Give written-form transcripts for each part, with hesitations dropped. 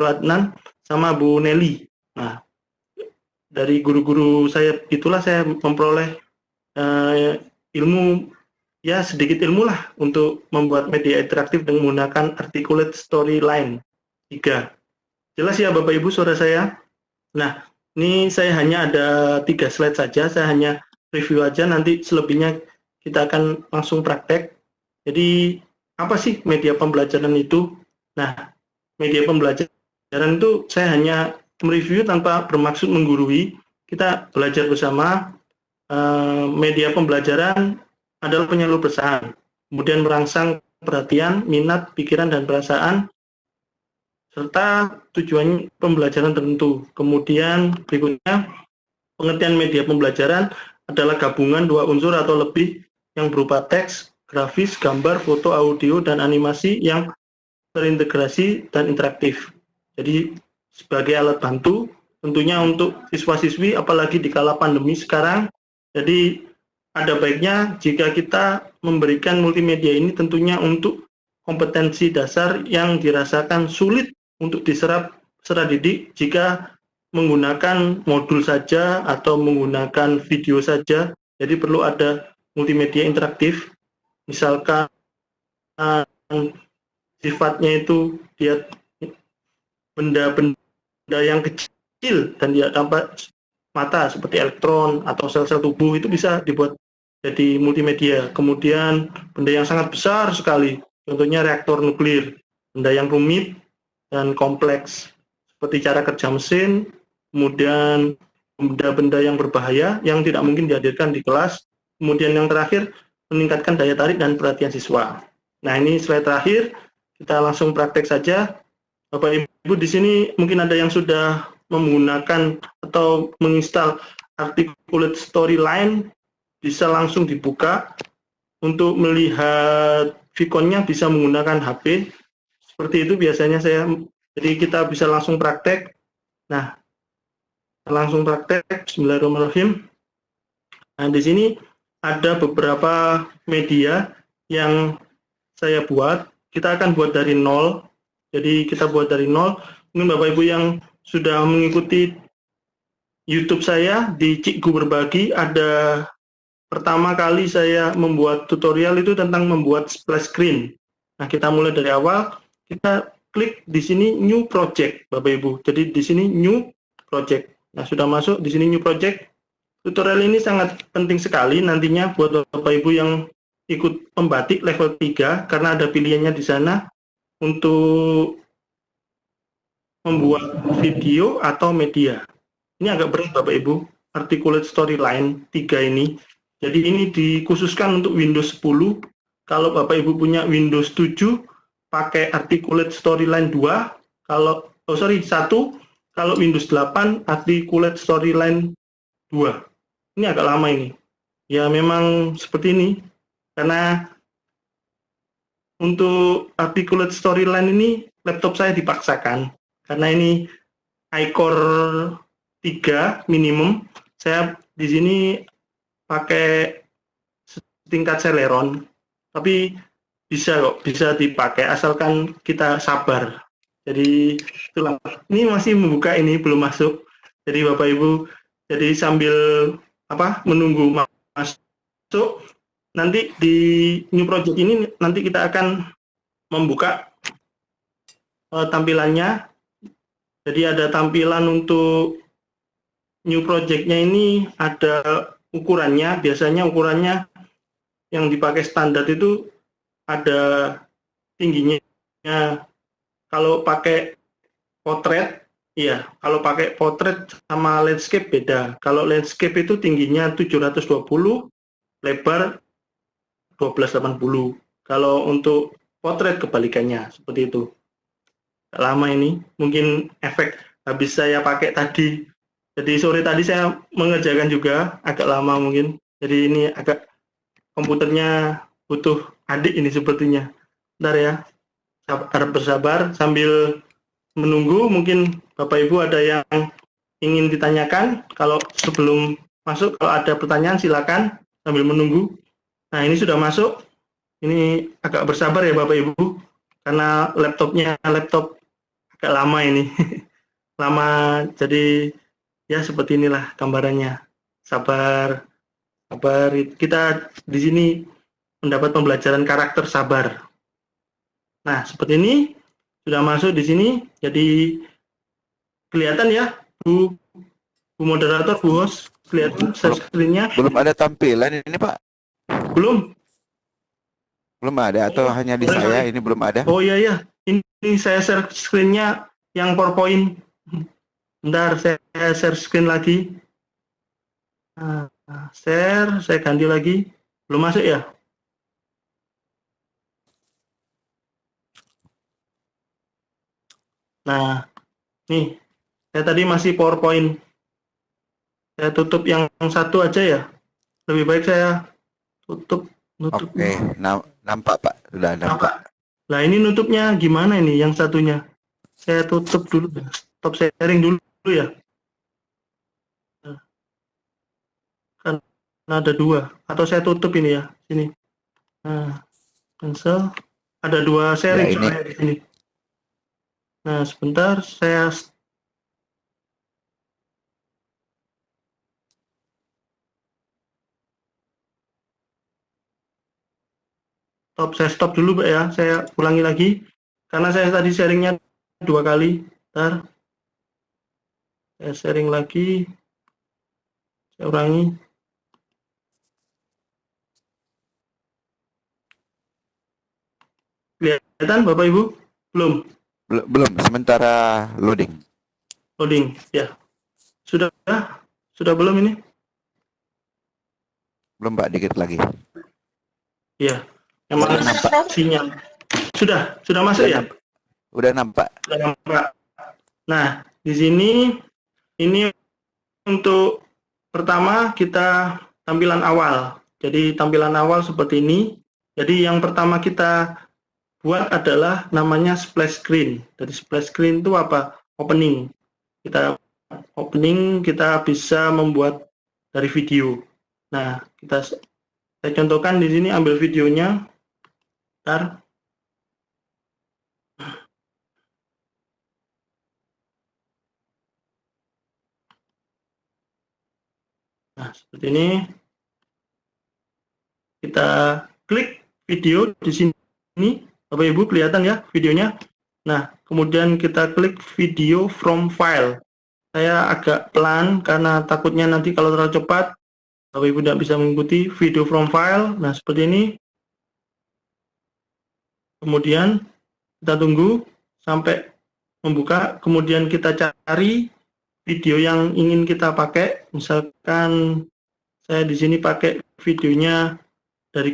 Adnan sama Bu Nelly. Nah, dari guru-guru saya itulah saya memperoleh ilmu, ya sedikit ilmu lah untuk membuat media interaktif dengan menggunakan articulate storyline 3. Jelas ya Bapak Ibu suara saya? Nah, ini saya hanya ada 3 slide saja, saya hanya review aja, nanti selebihnya kita akan langsung praktek. Jadi, apa sih media pembelajaran itu? Nah, media pembelajaran itu saya hanya mereview tanpa bermaksud menggurui. Kita belajar bersama. Media pembelajaran adalah penyalur pesan, kemudian merangsang perhatian, minat, pikiran, dan perasaan, serta tujuan pembelajaran tertentu. Kemudian berikutnya, pengertian media pembelajaran adalah gabungan dua unsur atau lebih yang berupa teks, grafis, gambar, foto, audio, dan animasi yang terintegrasi dan interaktif. Jadi sebagai alat bantu tentunya untuk siswa-siswi, apalagi di kala pandemi sekarang. Jadi ada baiknya jika kita memberikan multimedia ini tentunya untuk kompetensi dasar yang dirasakan sulit untuk diserap peserta didik jika menggunakan modul saja atau menggunakan video saja. Jadi perlu ada multimedia interaktif, misalkan sifatnya itu dia benda-benda yang kecil dan tidak tampak mata seperti elektron atau sel-sel tubuh, itu bisa dibuat jadi multimedia. Kemudian benda yang sangat besar sekali, contohnya reaktor nuklir, benda yang rumit dan kompleks seperti cara kerja mesin, kemudian benda-benda yang berbahaya yang tidak mungkin dihadirkan di kelas. Kemudian yang terakhir, meningkatkan daya tarik dan perhatian siswa. Nah, ini slide terakhir, kita langsung praktek saja. Bapak Ibu di sini mungkin ada yang sudah menggunakan atau menginstal articulate storyline, bisa langsung dibuka. Untuk melihat Viconnya bisa menggunakan HP. Seperti itu biasanya saya. Jadi kita bisa langsung praktek. Nah, langsung praktek. Bismillahirrahmanirrahim. Nah, di sini ada beberapa media yang saya buat. Kita akan buat dari nol. Jadi kita buat dari nol. Mungkin Bapak Ibu yang sudah mengikuti YouTube saya di Cikgu Berbagi, ada pertama kali saya membuat tutorial itu tentang membuat splash screen. Nah, kita mulai dari awal, kita klik di sini New Project, Bapak Ibu. Jadi di sini New Project. Nah, sudah masuk di sini New Project. Tutorial ini sangat penting sekali nantinya buat Bapak Ibu yang ikut pembatik level 3, karena ada pilihannya di sana untuk membuat video atau media. Ini agak berat Bapak Ibu, articulate storyline 3 ini. Jadi ini dikhususkan untuk Windows 10. Kalau Bapak Ibu punya Windows 7, pakai articulate storyline 2. Kalau 1. Kalau Windows 8, articulate storyline 2. Ini agak lama ini. Ya memang seperti ini. Karena untuk articulate storyline ini laptop saya dipaksakan. Karena ini iCore 3 minimum. Saya di sini pakai tingkat Celeron, tapi bisa kok, bisa dipakai asalkan kita sabar. Jadi itulah. Ini masih membuka, ini belum masuk. Jadi Bapak Ibu, jadi sambil menunggu masuk, nanti di New Project ini nanti kita akan membuka tampilannya. Jadi ada tampilan untuk New Project-nya ini, ada ukurannya. Biasanya ukurannya yang dipakai standar itu ada tingginya. Kalau pakai potret, iya, kalau pakai potret sama landscape beda. Kalau landscape itu tingginya 720, lebar 1280. Kalau untuk potret kebalikannya, seperti itu. Lama ini, mungkin efek habis saya pakai tadi. Jadi sore tadi saya mengerjakan juga, agak lama mungkin. Jadi ini agak komputernya butuh adik ini sepertinya. Bentar ya, harap bersabar sambil menunggu. Mungkin Bapak Ibu ada yang ingin ditanyakan. Kalau sebelum masuk, kalau ada pertanyaan silakan sambil menunggu. Nah, ini sudah masuk. Ini agak bersabar ya Bapak Ibu, karena laptopnya laptop agak lama ini. Lama, jadi ya seperti inilah gambarannya. Sabar, sabar. Kita di sini mendapat pembelajaran karakter sabar. Nah, seperti ini sudah masuk di sini. Jadi kelihatan ya, Bu moderator, Bu host, kelihatan share screen-nya? Belum ada tampilan ini, Pak. Belum? Belum ada atau hanya di saya ini belum ada? Oh iya ya, ini saya share screen-nya yang PowerPoint. Bentar, saya share screen lagi. Nah, share, saya ganti lagi. Belum masuk ya? Nah, nih, saya tadi masih PowerPoint. Saya tutup yang satu aja ya. Lebih baik saya tutup. Oke, nampak Pak, sudah nampak. Nah, ini nutupnya gimana ini yang satunya? Saya tutup dulu, stop sharing dulu ya. Kan ada dua, atau saya tutup ini ya, sini. Nah, cancel. Ada dua sharing Ya, ini. di sini. Nah, sebentar saya stop dulu Pak ya. Saya ulangi lagi karena saya tadi sharingnya 2 kali. Bentar. Saya sharing lagi. Saya ulangi. Kelihatan Bapak Ibu? Belum? Belum, sementara loading. Loading, ya. Sudah belum ini? Belum Pak, dikit lagi. Iya. Memang nampak sinyal. Sudah masuk ya? Udah nampak. Sudah nampak. Nah, di sini ini untuk pertama kita tampilan awal. Jadi tampilan awal seperti ini. Jadi yang pertama kita buat adalah namanya splash screen. Dari splash screen itu apa? Opening. Kita opening, kita bisa membuat dari video. Nah, saya contohkan di sini, ambil videonya. Bentar. Nah, seperti ini. Kita klik video di sini. Bapak Ibu kelihatan ya videonya. Nah, kemudian kita klik video from file. Saya agak pelan karena takutnya nanti kalau terlalu cepat Bapak Ibu tidak bisa mengikuti. Video from file. Nah, seperti ini. Kemudian kita tunggu sampai membuka, kemudian kita cari video yang ingin kita pakai. Misalkan saya di sini pakai videonya dari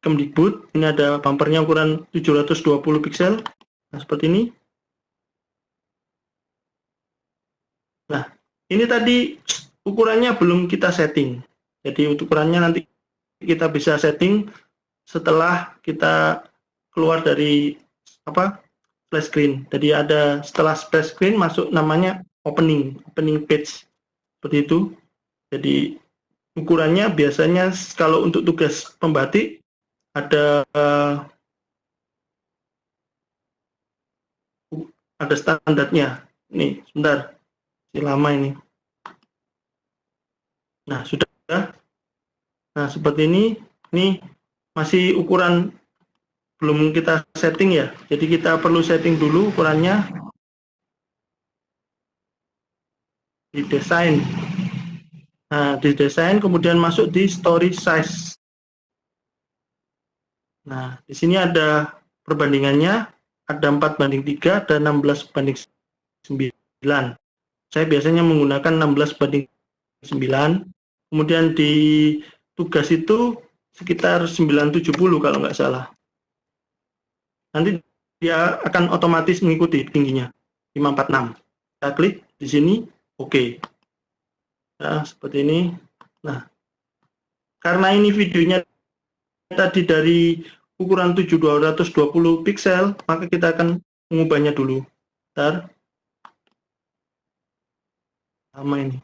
Kemdikbud. Ini ada bumpernya ukuran 720 pixel. Nah, seperti ini. Nah, ini tadi ukurannya belum kita setting. Jadi ukurannya nanti kita bisa setting setelah kita keluar dari splash screen. Jadi ada setelah splash screen masuk namanya opening page. Seperti itu. Jadi ukurannya biasanya kalau untuk tugas pembatik ada standarnya. Nih, sebentar. Lama ini. Nah, sudah. Nah, seperti ini. Ini masih ukuran belum kita setting ya. Jadi kita perlu setting dulu ukurannya. Di desain. Nah, di desain kemudian masuk di story size. Nah, di sini ada perbandingannya, ada 4:3 dan 16:9. Saya biasanya menggunakan 16:9. Kemudian di tugas itu sekitar 970 kalau nggak salah. Nanti dia akan otomatis mengikuti tingginya 546. Kita klik di sini, oke. Nah, seperti ini. Nah, karena ini videonya tadi dari ukuran 720 pixel, maka kita akan mengubahnya dulu. Bentar. Sama ini.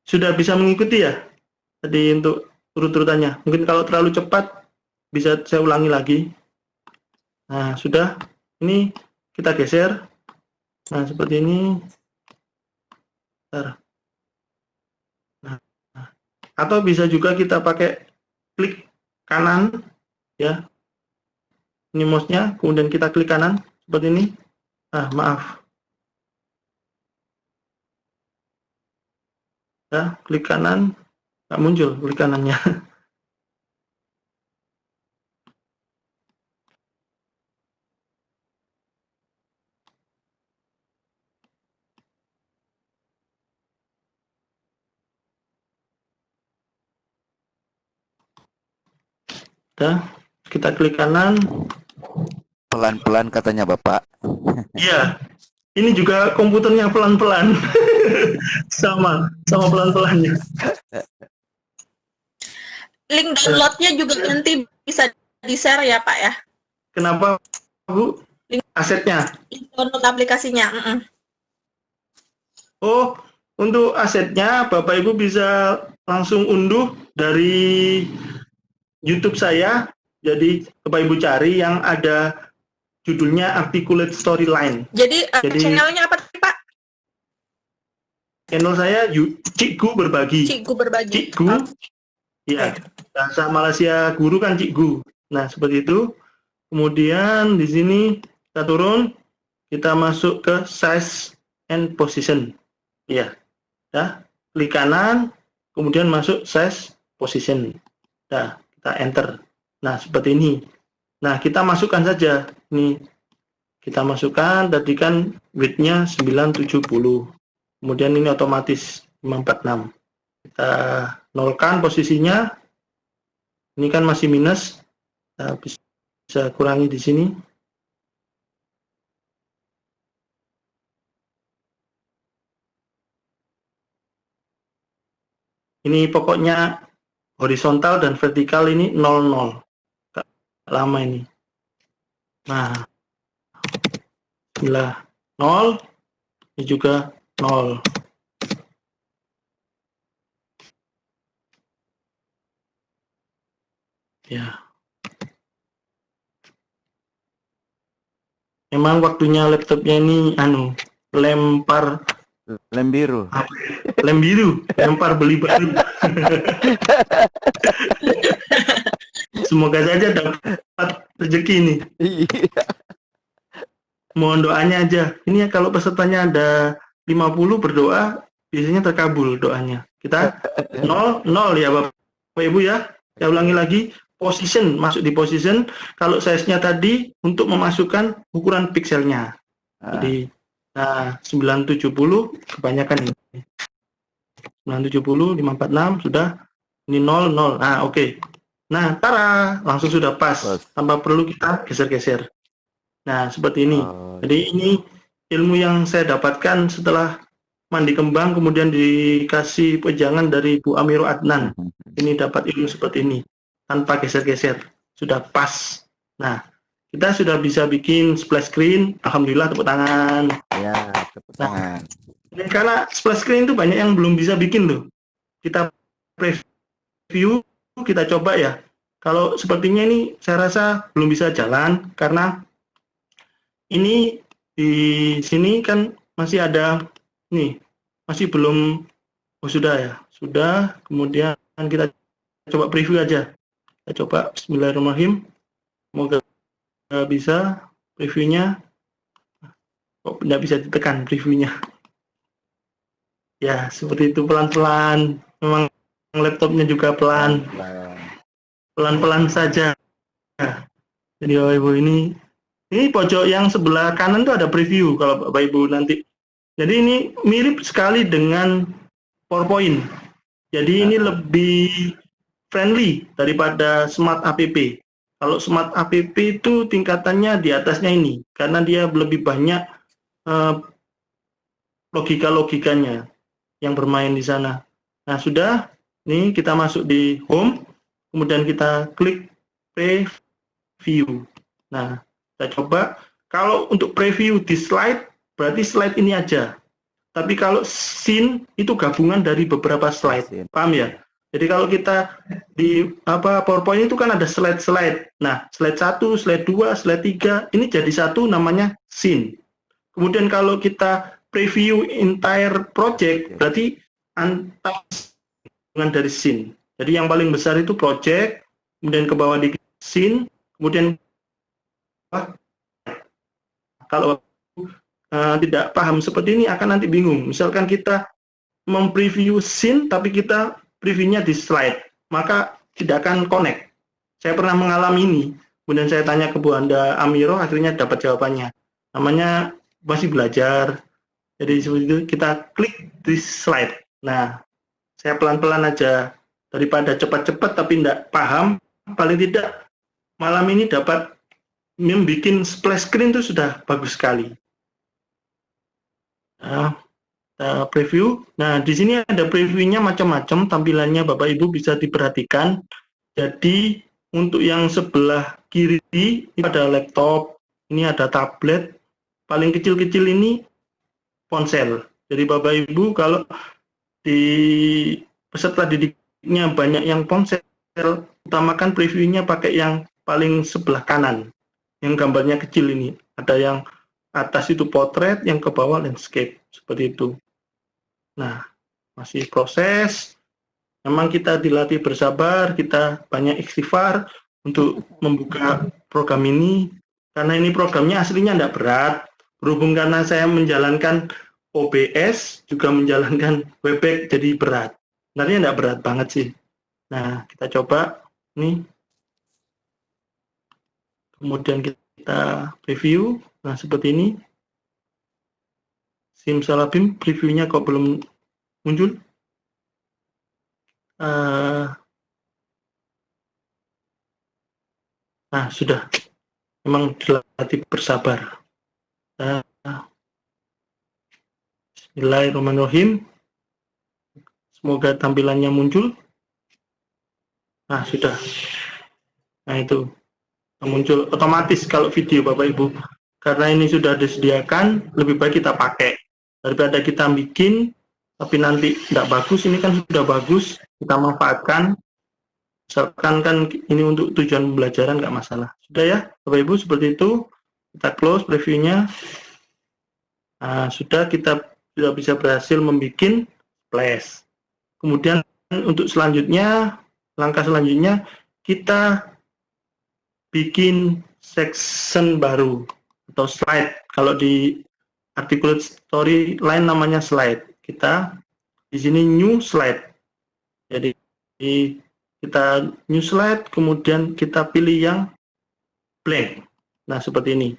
Sudah bisa mengikuti ya? Tadi untuk urut-urutannya. Mungkin kalau terlalu cepat, bisa saya ulangi lagi. Nah, sudah. Ini kita geser. Nah, seperti ini. Bentar. Nah, atau bisa juga kita pakai klik kanan, ya. Ini mouse-nya, kemudian kita klik kanan seperti ini. Maaf. Ya, klik kanan, nggak muncul klik kanannya. Ya, kita klik kanan. Pelan-pelan katanya Bapak. Iya, ini juga komputernya pelan-pelan. sama pelan-pelannya. Link downloadnya juga nanti bisa di-share ya Pak ya? Kenapa Bu? Link asetnya? Link download aplikasinya. Oh, untuk asetnya Bapak Ibu bisa langsung unduh dari YouTube saya. Jadi Bapak Ibu cari yang ada judulnya Articulate Storyline. Jadi channelnya apa sih Pak? Channel saya Cikgu Berbagi. Cikgu Berbagi. Cikgu. Ya, bahasa Malaysia guru kan Cikgu. Nah, seperti itu. Kemudian di sini kita turun, kita masuk ke size and position. Ya. Klik kanan, kemudian masuk size position. Nah, kita enter. Nah, seperti ini. Nah, kita masukkan saja. Nih, kita masukkan, tadi kan width-nya 970. Kemudian ini otomatis 546. Kita nolkan posisinya. Ini kan masih minus. Kita bisa kurangi di sini. Ini pokoknya horizontal dan vertikal ini 00. Lama ini. Nah, bila 0, ini juga 0. Ya. Memang waktunya laptopnya ini lempar lem biru. Lem biru, lempar beli baru. Semoga saja dapat rezeki ini. Mohon doanya aja. Ini ya, kalau pesertanya ada 50 berdoa, biasanya terkabul doanya. Kita 0 ya Bapak Ibu ya. Saya ulangi lagi, position, masuk di position. Kalau size-nya tadi untuk memasukkan ukuran pikselnya. Jadi 970 kebanyakan ini. 970, 546 sudah. Ini 00. Oke. Nah, tara, langsung sudah pas. Tanpa perlu kita geser-geser. Nah, seperti ini. Jadi ini ilmu yang saya dapatkan setelah mandi kembang, kemudian dikasih pejangan dari Bu Amiro Adnan. Ini dapat ilmu seperti ini. Tanpa geser-geser. Sudah pas. Nah, kita sudah bisa bikin splash screen. Alhamdulillah, tepuk tangan. Ya, tepuk tangan. Nah, karena splash screen itu banyak yang belum bisa bikin loh. Kita preview, kita coba ya. Kalau sepertinya ini saya rasa belum bisa jalan karena ini di sini kan masih ada nih, masih belum. Sudah ya, sudah. Kemudian kita coba preview aja. Kita coba Bismillahirrahmanirrahim. Semoga bisa previewnya. Kok tidak bisa ditekan previewnya? Ya, seperti itu, pelan-pelan. Memang laptopnya juga pelan-pelan saja. Jadi Bapak Ibu, ini pojok yang sebelah kanan tuh ada preview kalau Bapak Ibu nanti. Jadi ini mirip sekali dengan PowerPoint. Jadi ini lebih friendly daripada Smart App. Kalau Smart App itu tingkatannya di atasnya ini, karena dia lebih banyak logika-logikanya yang bermain di sana. Nah, sudah. Nih, kita masuk di Home, kemudian kita klik Preview. Nah, kita coba. Kalau untuk preview di slide, berarti slide ini aja. Tapi kalau scene, itu gabungan dari beberapa slide. Paham ya? Jadi kalau kita di PowerPoint itu kan ada slide-slide. Nah, slide 1, slide 2, slide 3, ini jadi satu namanya scene. Kemudian kalau kita preview entire project, berarti antara dari scene. Jadi yang paling besar itu project, kemudian ke bawah di scene, kemudian kalau tidak paham seperti ini akan nanti bingung. Misalkan kita mempreview scene tapi kita previewnya di slide, maka tidak akan connect. Saya pernah mengalami ini, kemudian saya tanya ke Bu Anda Amiro, akhirnya dapat jawabannya. Namanya masih belajar. Jadi seperti itu, kita klik di slide. Nah, saya pelan-pelan aja, daripada cepat-cepat tapi tidak paham, paling tidak malam ini dapat membuat splash screen itu sudah bagus sekali. Nah, preview. Nah, di sini ada previewnya macam-macam, tampilannya Bapak Ibu bisa diperhatikan. Jadi untuk yang sebelah kiri ini ada laptop, ini ada tablet, paling kecil-kecil ini ponsel. Jadi Bapak Ibu kalau di peserta didiknya banyak yang ponsel, utamakan previewnya pakai yang paling sebelah kanan, yang gambarnya kecil ini. Ada yang atas itu potret, yang ke bawah landscape, seperti itu. Nah, masih proses. Memang kita dilatih bersabar, kita banyak istighfar untuk membuka program ini. Karena ini programnya aslinya tidak berat. Berhubung karena saya menjalankan OBS, juga menjalankan Webex, jadi berat. Sebenarnya tidak berat banget sih. Nah, kita coba. Nih. Kemudian kita preview. Nah, seperti ini. Simsalabim, previewnya kok belum muncul. Nah, sudah. Memang dilatih bersabar. Bismillahirrahmanirrahim. Semoga tampilannya muncul. Nah, sudah. Nah, itu. Muncul otomatis kalau video, Bapak Ibu. Karena ini sudah disediakan, lebih baik kita pakai. Daripada kita bikin, tapi nanti tidak bagus, ini kan sudah bagus, kita manfaatkan. Misalkan kan ini untuk tujuan pembelajaran, nggak masalah. Sudah ya, Bapak Ibu, seperti itu. Kita close previewnya. Nah, sudah, kita sudah bisa berhasil membuat flash. Kemudian untuk selanjutnya, langkah selanjutnya, kita bikin section baru atau slide. Kalau di Articulate Storyline namanya slide. Kita di sini new slide. Jadi kita new slide, kemudian kita pilih yang blank. Nah, seperti ini.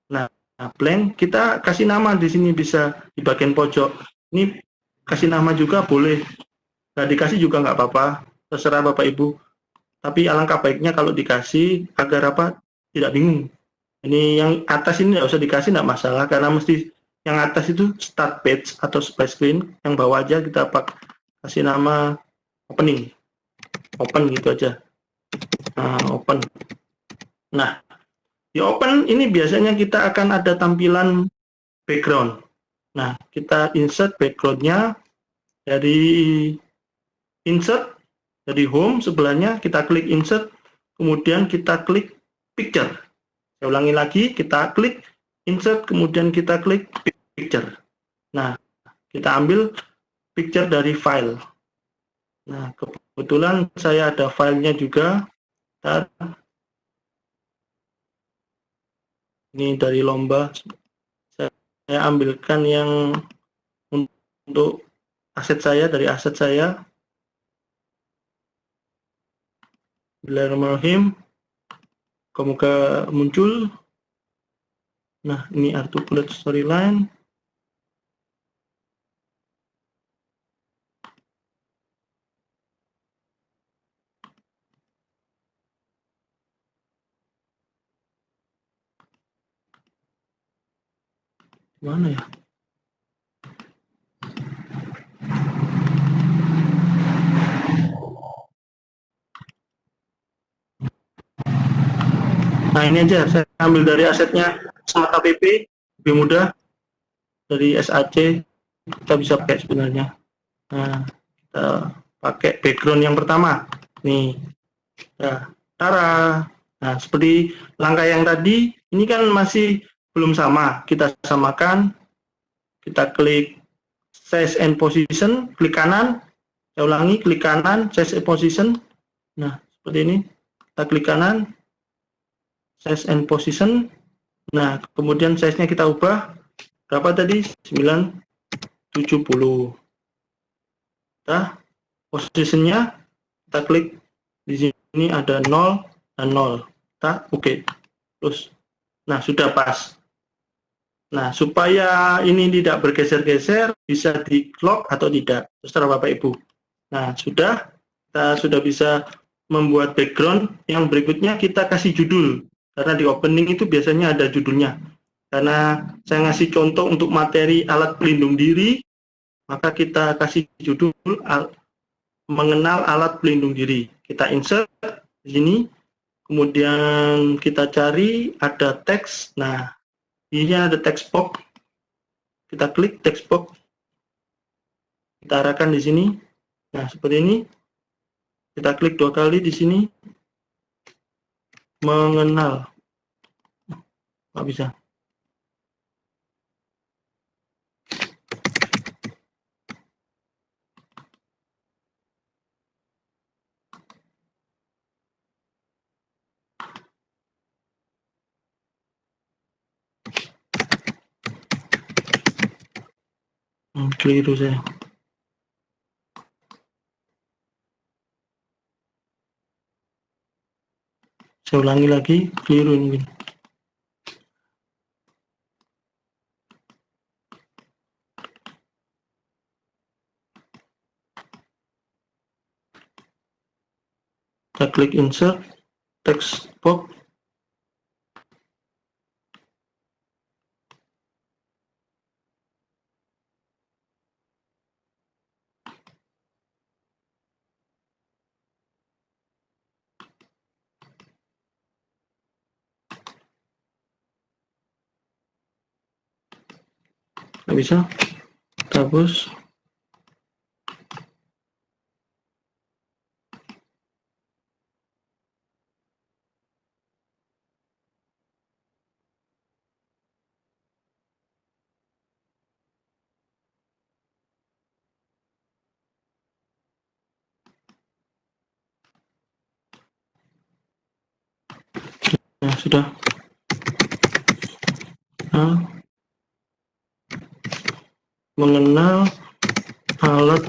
Nah, blank, kita kasih nama di sini, bisa di bagian pojok. Ini kasih nama juga boleh. Nggak dikasih juga nggak apa-apa. Terserah Bapak Ibu. Tapi alangkah baiknya kalau dikasih agar tidak bingung. Ini yang atas ini nggak usah dikasih, nggak masalah, karena mesti yang atas itu start page atau splash screen, yang bawah aja kita kasih nama opening, open gitu aja. Nah, open. Nah, di open ini biasanya kita akan ada tampilan background. Nah, kita insert backgroundnya dari insert, dari home sebelahnya kita klik insert, kemudian kita klik picture. Saya ulangi lagi, kita klik insert, kemudian kita klik picture. Nah, kita ambil picture dari file. Nah, kebetulan saya ada filenya juga. Ini dari lomba. Saya ambilkan yang untuk aset saya, dari aset saya. Bismillahirrahmanirrahim. Semoga muncul. Nah, ini Articulate Storyline. Mana ya? Nah, ini aja, saya ambil dari asetnya Smart APP, lebih mudah. Dari SAC, kita bisa pakai sebenarnya. Nah, kita pakai background yang pertama. Nih, nah, tara. Nah, seperti langkah yang tadi, ini kan masih belum sama. Kita samakan, kita klik size and position, klik kanan. Saya ulangi, klik kanan, size and position. Nah, seperti ini. Kita klik kanan, size and position. Nah, kemudian size-nya kita ubah. Berapa tadi? 970. Nah, positionnya kita klik di sini ada 0 dan 0. Kita oke. Terus, nah sudah pas. Nah, supaya ini tidak bergeser-geser, bisa di lock atau tidak, terserah Bapak Ibu. Nah, kita sudah bisa membuat background. Yang berikutnya kita kasih judul, karena di opening itu biasanya ada judulnya. Karena saya ngasih contoh untuk materi alat pelindung diri, maka kita kasih judul mengenal alat pelindung diri. Kita insert di sini, kemudian kita cari ada teks. Nah, ini ada text box. Kita klik text box. Kita arahkan di sini. Nah, seperti ini. Kita klik 2 kali di sini. Mengenal. Nggak bisa. Keliru saya. Saya ulangi lagi, keliru mungkin. Kita klik insert, text box. Nggak bisa. Kita hapus. Nah, sudah. Nah, mengenal alat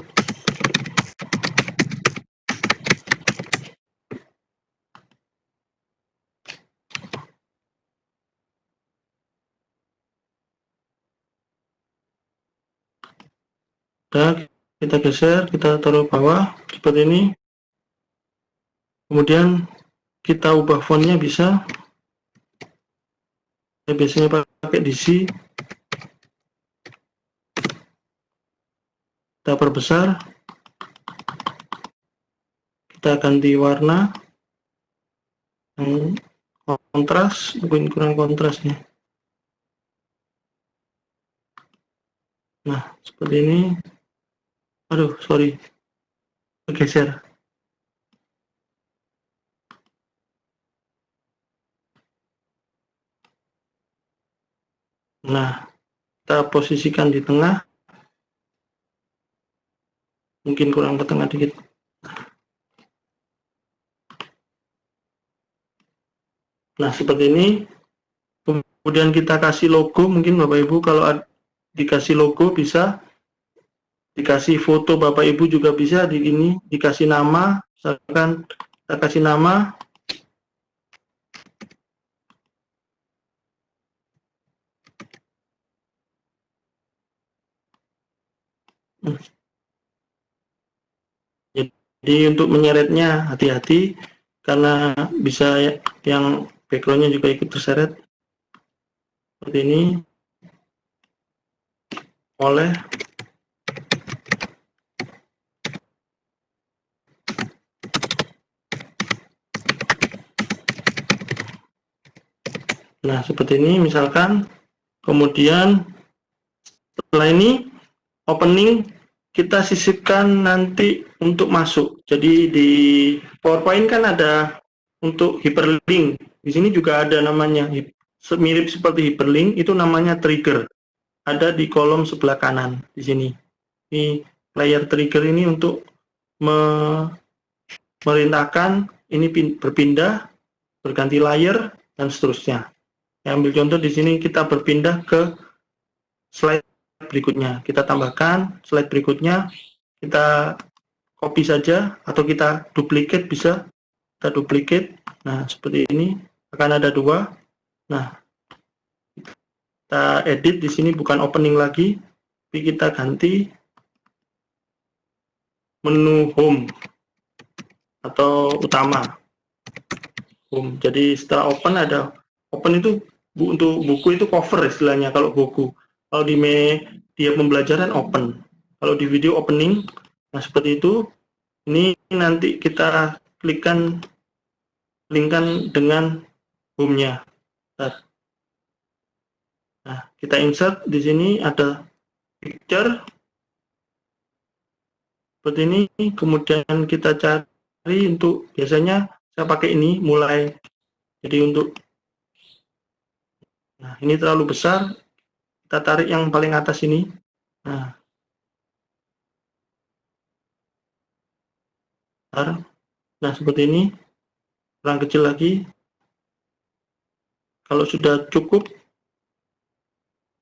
kita geser, kita taruh bawah seperti ini. Kemudian kita ubah fontnya bisa. Saya biasanya pakai DC. Kita perbesar. Kita ganti warna. Kontras, mungkin kurang kontras ya. Nah, seperti ini. Aduh, sorry. Geser. Nah, kita posisikan di tengah. Mungkin kurang ke tengah dikit. Nah, seperti ini. Kemudian kita kasih logo. Mungkin Bapak Ibu kalau dikasih logo bisa. Dikasih foto Bapak Ibu juga bisa. Di ini dikasih nama. Misalkan kita kasih nama. Jadi untuk menyeretnya hati-hati karena bisa yang backgroundnya juga ikut terseret seperti ini. Oleh nah seperti ini misalkan. Kemudian setelah ini opening kita sisipkan nanti untuk masuk. Jadi di PowerPoint kan ada untuk hyperlink. Di sini juga ada namanya, mirip seperti hyperlink, itu namanya trigger. Ada di kolom sebelah kanan di sini. Ini player trigger ini untuk memerintahkan ini berpindah, berganti layer, dan seterusnya. Saya ambil contoh di sini, kita berpindah ke slide berikutnya. Kita tambahkan slide berikutnya, kita copy saja, atau kita duplicate bisa. Kita duplicate, nah seperti ini, akan ada dua. Nah, kita edit di sini, bukan opening lagi, tapi kita ganti menu home atau utama. Home. Jadi setelah open ada open itu untuk buku itu cover istilahnya kalau buku. Kalau di media pembelajaran open. Kalau di video opening, nah seperti itu. Ini nanti kita linkkan dengan home-nya. Nah, kita insert di sini ada picture seperti ini. Kemudian kita cari untuk, biasanya saya pakai ini mulai. Jadi untuk, nah ini terlalu besar, kita tarik yang paling atas ini. Nah seperti ini, kurang kecil lagi. Kalau sudah cukup,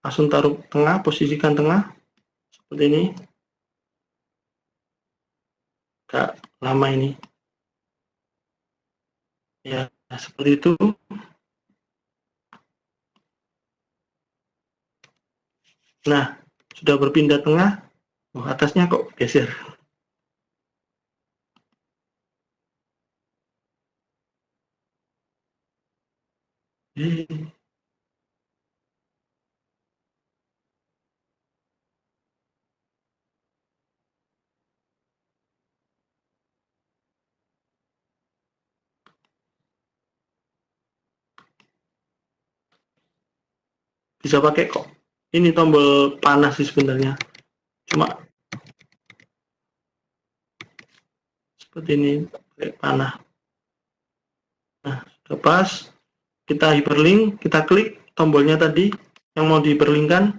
langsung taruh tengah, posisikan tengah seperti ini. Agak lama ini ya, seperti itu. Nah, sudah berpindah tengah. Oh, atasnya kok geser. Bisa pakai kok. Ini tombol panas sih sebenarnya. Cuma seperti ini, pakai panah. Nah, sudah pas. Kita hyperlink, kita klik tombolnya tadi yang mau diperlinkkan,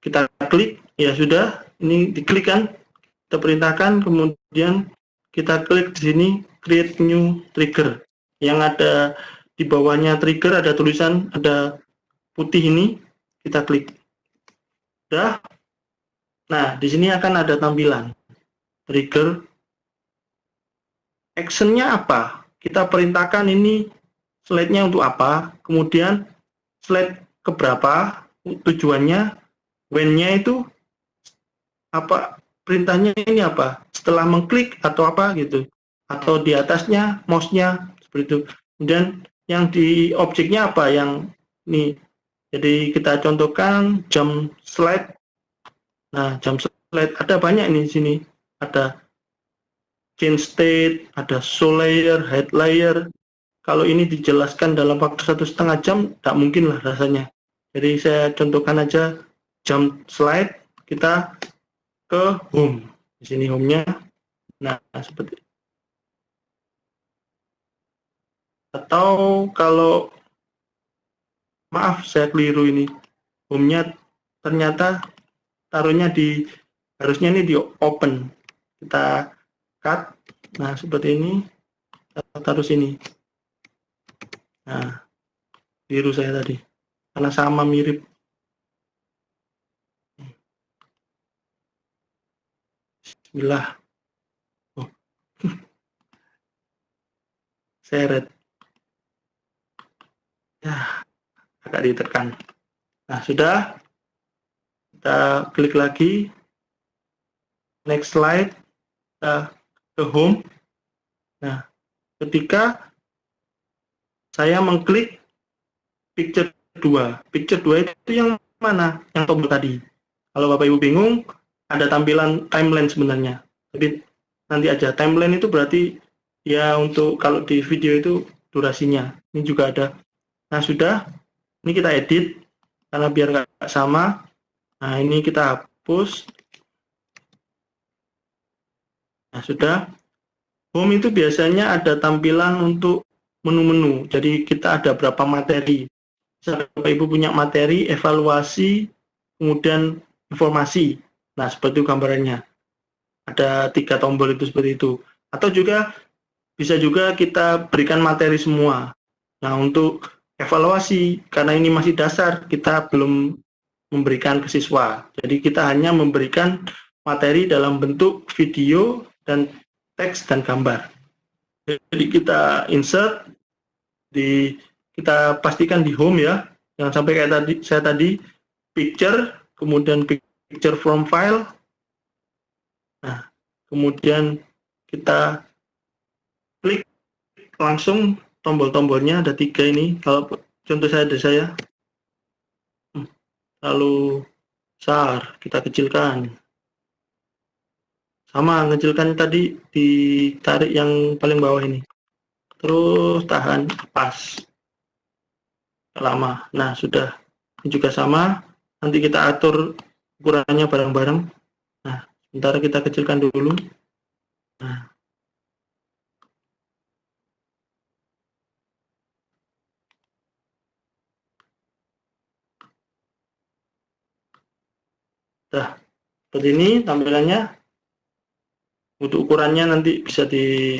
kita klik, ya sudah, ini diklik kan, kita perintahkan, kemudian kita klik di sini create new trigger. Yang ada di bawahnya trigger ada tulisan, ada putih ini, kita klik. Sudah. Nah, di sini akan ada tampilan trigger. Actionnya apa? Kita perintahkan ini slide-nya untuk apa, kemudian slide keberapa, tujuannya, when-nya itu apa, perintahnya ini apa, setelah mengklik atau apa gitu, atau di atasnya mouse-nya seperti itu. Kemudian yang di objeknya apa, yang ini. Jadi kita contohkan jump slide. Nah, jump slide ada banyak nih di sini, ada change state, ada show layer, hide layer. Kalau ini dijelaskan dalam waktu 1,5 jam, tak mungkin lah rasanya. Jadi saya contohkan aja jump slide, kita ke home. Di sini home-nya. Nah, seperti itu. Atau kalau, maaf saya keliru ini. Home-nya ternyata taruhnya di, harusnya ini di open. Kita cut. Nah, seperti ini. Kita taruh sini. Nah, biru saya tadi, karena sama mirip. Bismillah. Oh. Seret. Ya, agak ditekan. Nah, sudah. Kita klik lagi. Next slide. Kita ke home. Nah, ketika saya mengklik picture 2. Picture 2 itu yang mana? Yang tombol tadi. Kalau Bapak Ibu bingung, ada tampilan timeline sebenarnya. Tapi nanti aja. Timeline itu berarti ya untuk kalau di video itu durasinya. Ini juga ada. Nah, sudah. Ini kita edit karena biar nggak sama. Nah, ini kita hapus. Nah, sudah. Home itu biasanya ada tampilan untuk menu-menu. Jadi kita ada berapa materi. Misalnya Bapak Ibu punya materi, evaluasi, kemudian informasi. Nah, seperti itu gambarannya. Ada 3 tombol itu seperti itu. Atau juga bisa juga kita berikan materi semua. Nah, untuk evaluasi, karena ini masih dasar, kita belum memberikan ke siswa. Jadi kita hanya memberikan materi dalam bentuk video dan teks dan gambar. Jadi kita insert kita pastikan di home ya. Jangan sampai kayak saya tadi picture, kemudian picture from file. Nah, kemudian kita klik langsung tombol-tombolnya ada 3 ini. Kalau contoh dari saya, lalu besar kita kecilkan. Sama, ngecilkan tadi ditarik yang paling bawah ini. Terus tahan, pas. Lama. Nah, sudah. Ini juga sama. Nanti kita atur ukurannya bareng-bareng. Nah, sebentar kita kecilkan dulu. Nah. Nah, seperti ini tampilannya. Untuk ukurannya nanti bisa di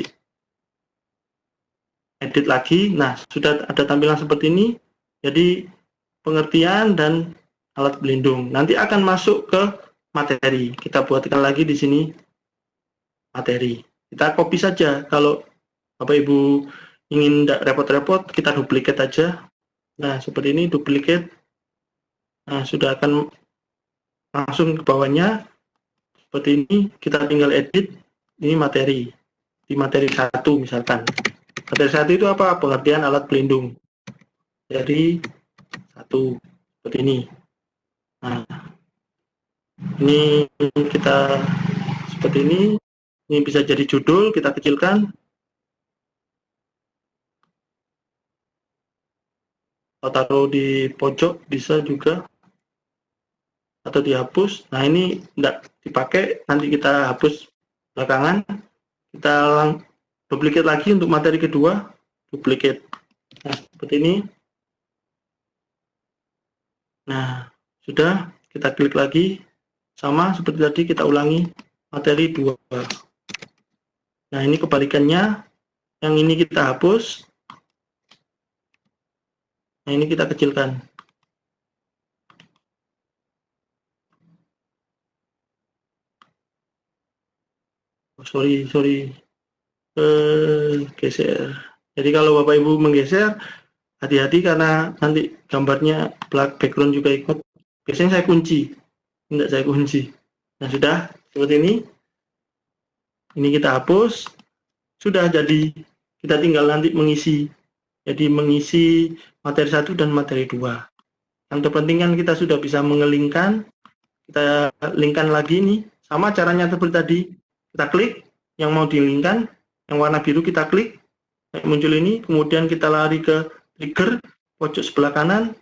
edit lagi. Nah, sudah ada tampilan seperti ini. Jadi pengertian dan alat pelindung. Nanti akan masuk ke materi. Kita buatkan lagi di sini materi. Kita copy saja. Kalau Bapak Ibu ingin tidak repot-repot, kita duplicate aja. Nah, seperti ini duplicate. Nah, sudah akan langsung ke bawahnya. Seperti ini, kita tinggal edit. Ini materi. Di materi 1 misalkan. Materi 1 itu apa? Pengertian alat pelindung. Jadi 1 seperti ini. Nah, ini kita seperti ini. Ini bisa jadi judul, kita kecilkan. Atau taruh di pojok bisa juga. Atau dihapus. Nah, ini tidak dipakai, nanti kita hapus belakangan. Kita duplicate lagi untuk materi kedua. Duplicate. Nah, seperti ini. Nah, sudah, kita klik lagi. Sama seperti tadi, kita ulangi materi 2. Nah, ini kebalikannya. Yang ini kita hapus. Nah, ini kita kecilkan. Oh, sorry. Geser. Jadi kalau Bapak Ibu menggeser, hati-hati karena nanti gambarnya background juga ikut. Biasanya saya kunci. Tidak saya kunci. Nah, sudah seperti ini. Ini kita hapus. Sudah, jadi kita tinggal nanti mengisi. Jadi mengisi materi 1 dan materi 2. Yang terpenting kan kita sudah bisa mengelingkan. Kita linkkan lagi nih. Sama caranya seperti tadi. Kita klik yang mau dilingkan. Yang warna biru kita klik. Muncul ini. Kemudian kita lari ke trigger. Pojok sebelah kanan.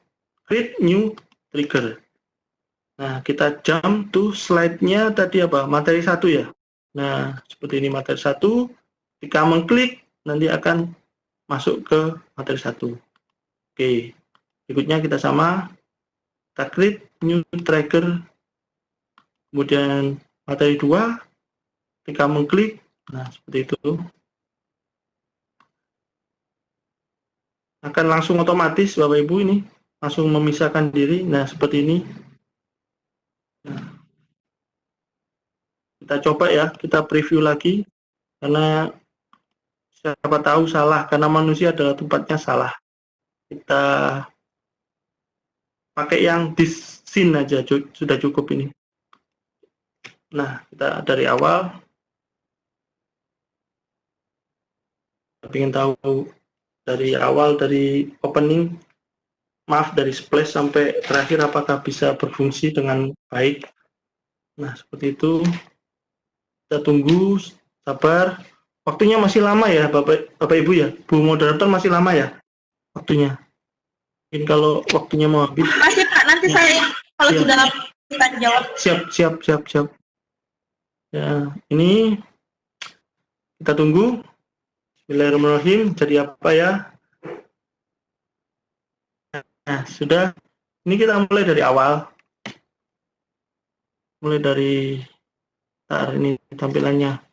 Create new trigger. Nah, kita jump to slide-nya tadi apa? Materi 1 ya. Nah, seperti ini materi 1. Jika mengklik, nanti akan masuk ke materi 1. Oke. Berikutnya kita sama. Kita create new trigger. Kemudian materi 2. Jika mengklik, nah seperti itu. Akan langsung otomatis Bapak Ibu ini. Langsung memisahkan diri. Nah, seperti ini. Nah, kita coba ya, kita preview lagi karena siapa tahu salah, karena manusia adalah tempatnya salah. Kita pakai yang this scene aja, sudah cukup ini. Nah, kita dari awal. Kita ingin tahu dari awal, dari opening, maaf, dari splash sampai terakhir apakah bisa berfungsi dengan baik. Nah, seperti itu. Kita tunggu, sabar. Waktunya masih lama ya, Bapak Ibu ya. Bu moderator masih lama ya waktunya. Mungkin kalau waktunya mau habis. Masih Pak, nanti saya kalau Siap. sudah kita jawab. Siap. Ya, ini kita tunggu. Bismillahirrahmanirrahim. Jadi apa ya? Nah, sudah. Ini kita mulai dari awal. Mulai dari ini tampilannya.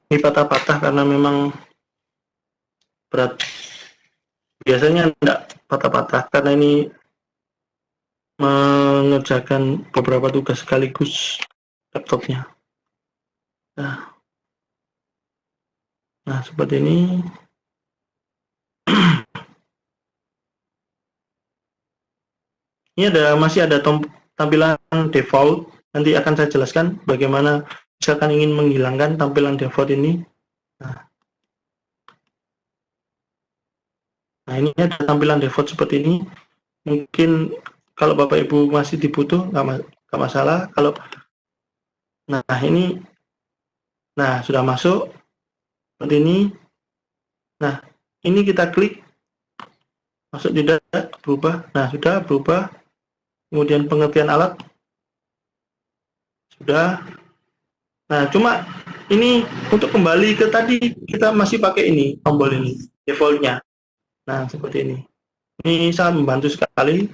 Ini patah-patah karena memang berat. Biasanya enggak patah-patah karena ini mengerjakan beberapa tugas sekaligus laptopnya. Nah seperti ini. Ini masih ada tampilan default. Nanti akan saya jelaskan bagaimana misalkan ingin menghilangkan tampilan default ini. Nah ini ada tampilan default seperti ini. Mungkin kalau Bapak Ibu masih dibutuh nggak masalah. Kalau ini, sudah masuk seperti ini. Nah ini kita klik, masuk tidak, berubah. Nah sudah berubah. Kemudian pengertian alat sudah. Nah cuma ini untuk kembali ke tadi kita masih pakai ini tombol ini defaultnya. Nah seperti ini. Ini sangat membantu sekali.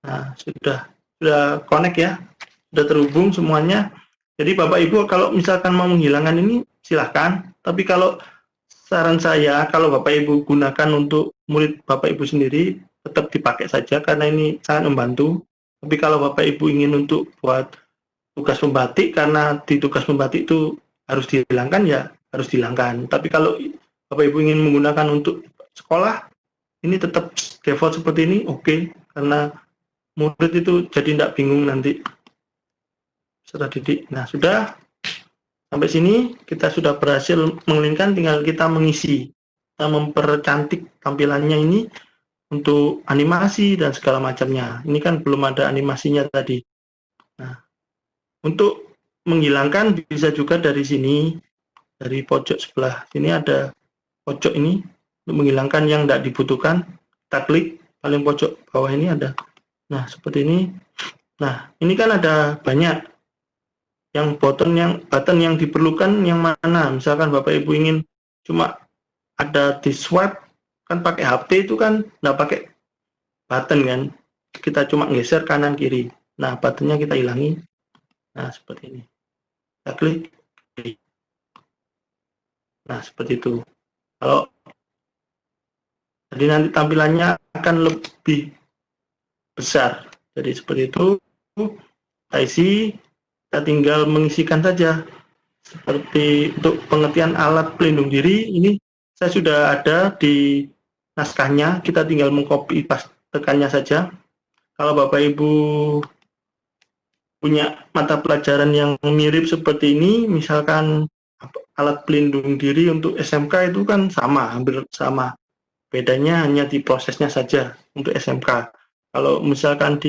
Nah sudah connect ya, sudah terhubung semuanya. Jadi Bapak Ibu kalau misalkan mau menghilangkan ini silahkan. Tapi kalau saran saya, kalau Bapak Ibu gunakan untuk murid Bapak Ibu sendiri, tetap dipakai saja karena ini sangat membantu. Tapi kalau Bapak Ibu ingin untuk buat tugas pembatik, karena di tugas pembatik itu harus dihilangkan, ya harus dihilangkan. Tapi kalau Bapak Ibu ingin menggunakan untuk sekolah, ini tetap default seperti ini, oke. Karena murid itu jadi tidak bingung nanti peserta didik. Nah sudah sampai sini kita sudah berhasil mengelinkan, tinggal kita mengisi, kita mempercantik tampilannya ini untuk animasi dan segala macamnya. Ini kan belum ada animasinya tadi. Nah, untuk menghilangkan bisa juga dari sini, dari pojok sebelah sini ada pojok ini untuk menghilangkan yang tidak dibutuhkan. Kita klik paling pojok bawah ini ada. Nah seperti ini. Nah ini kan ada banyak yang button yang diperlukan yang mana. Misalkan Bapak Ibu ingin cuma ada di swipe, kan pakai HP itu kan nggak pakai button kan, kita cuma geser kanan kiri. Nah buttonnya kita hilangi. Nah seperti ini, kita klik. Nah seperti itu. Kalau jadi nanti tampilannya akan lebih besar. Jadi seperti itu. Kita isi, kita tinggal mengisikan saja. Seperti untuk pengertian alat pelindung diri, ini saya sudah ada di naskahnya, kita tinggal mengcopy tekannya saja. Kalau Bapak Ibu punya mata pelajaran yang mirip seperti ini, misalkan alat pelindung diri untuk SMK itu kan sama, hampir sama. Bedanya hanya di prosesnya saja untuk SMK. Kalau misalkan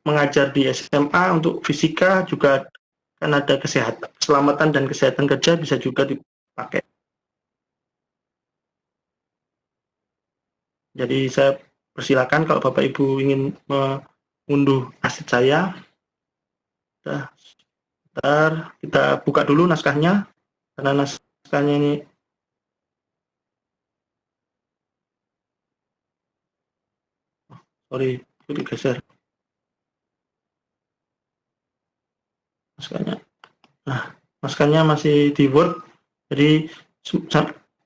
mengajar di SMA untuk fisika juga kan ada keselamatan dan kesehatan kerja, bisa juga dipakai. Jadi saya persilakan kalau Bapak Ibu ingin mengunduh aset saya. Bentar, kita buka dulu naskahnya, karena naskahnya ini sorry, itu digeser naskahnya. Nah, naskahnya masih di Word, jadi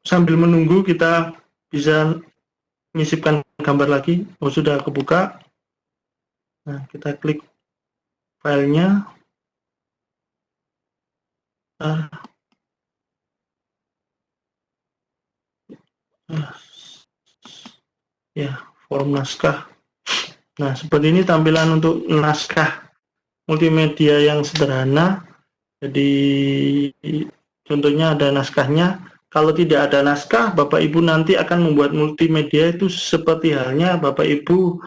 sambil menunggu kita bisa menyisipkan gambar lagi. Sudah kebuka. Nah, kita klik filenya. Ya, form naskah. Nah, seperti ini tampilan untuk naskah multimedia yang sederhana. Jadi contohnya ada naskahnya. kalau tidak ada naskah, Bapak Ibu nanti akan membuat multimedia itu seperti halnya Bapak Ibu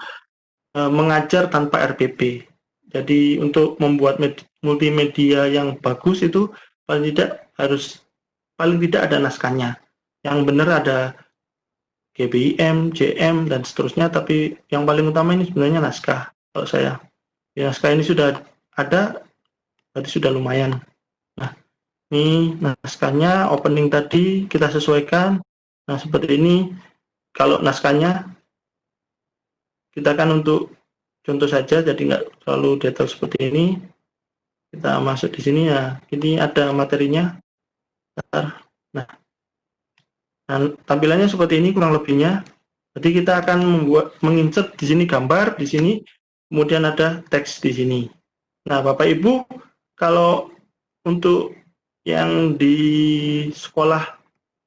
mengajar tanpa RPP. Jadi untuk membuat multimedia yang bagus itu paling tidak ada naskahnya. Yang benar ada GBIM, JM, dan seterusnya, tapi yang paling utama ini sebenarnya naskah. Kalau saya, ya, naskah ini sudah ada, berarti sudah lumayan. Nah, ini naskahnya, opening tadi kita sesuaikan. Nah, seperti ini. Kalau naskahnya, kita kan untuk contoh saja, jadi nggak terlalu detail seperti ini. Kita masuk di sini ya, ini ada materinya. Nah, tampilannya seperti ini kurang lebihnya. Jadi kita akan menginsert di sini gambar, di sini, kemudian ada teks di sini. Nah, Bapak Ibu, kalau untuk yang di sekolah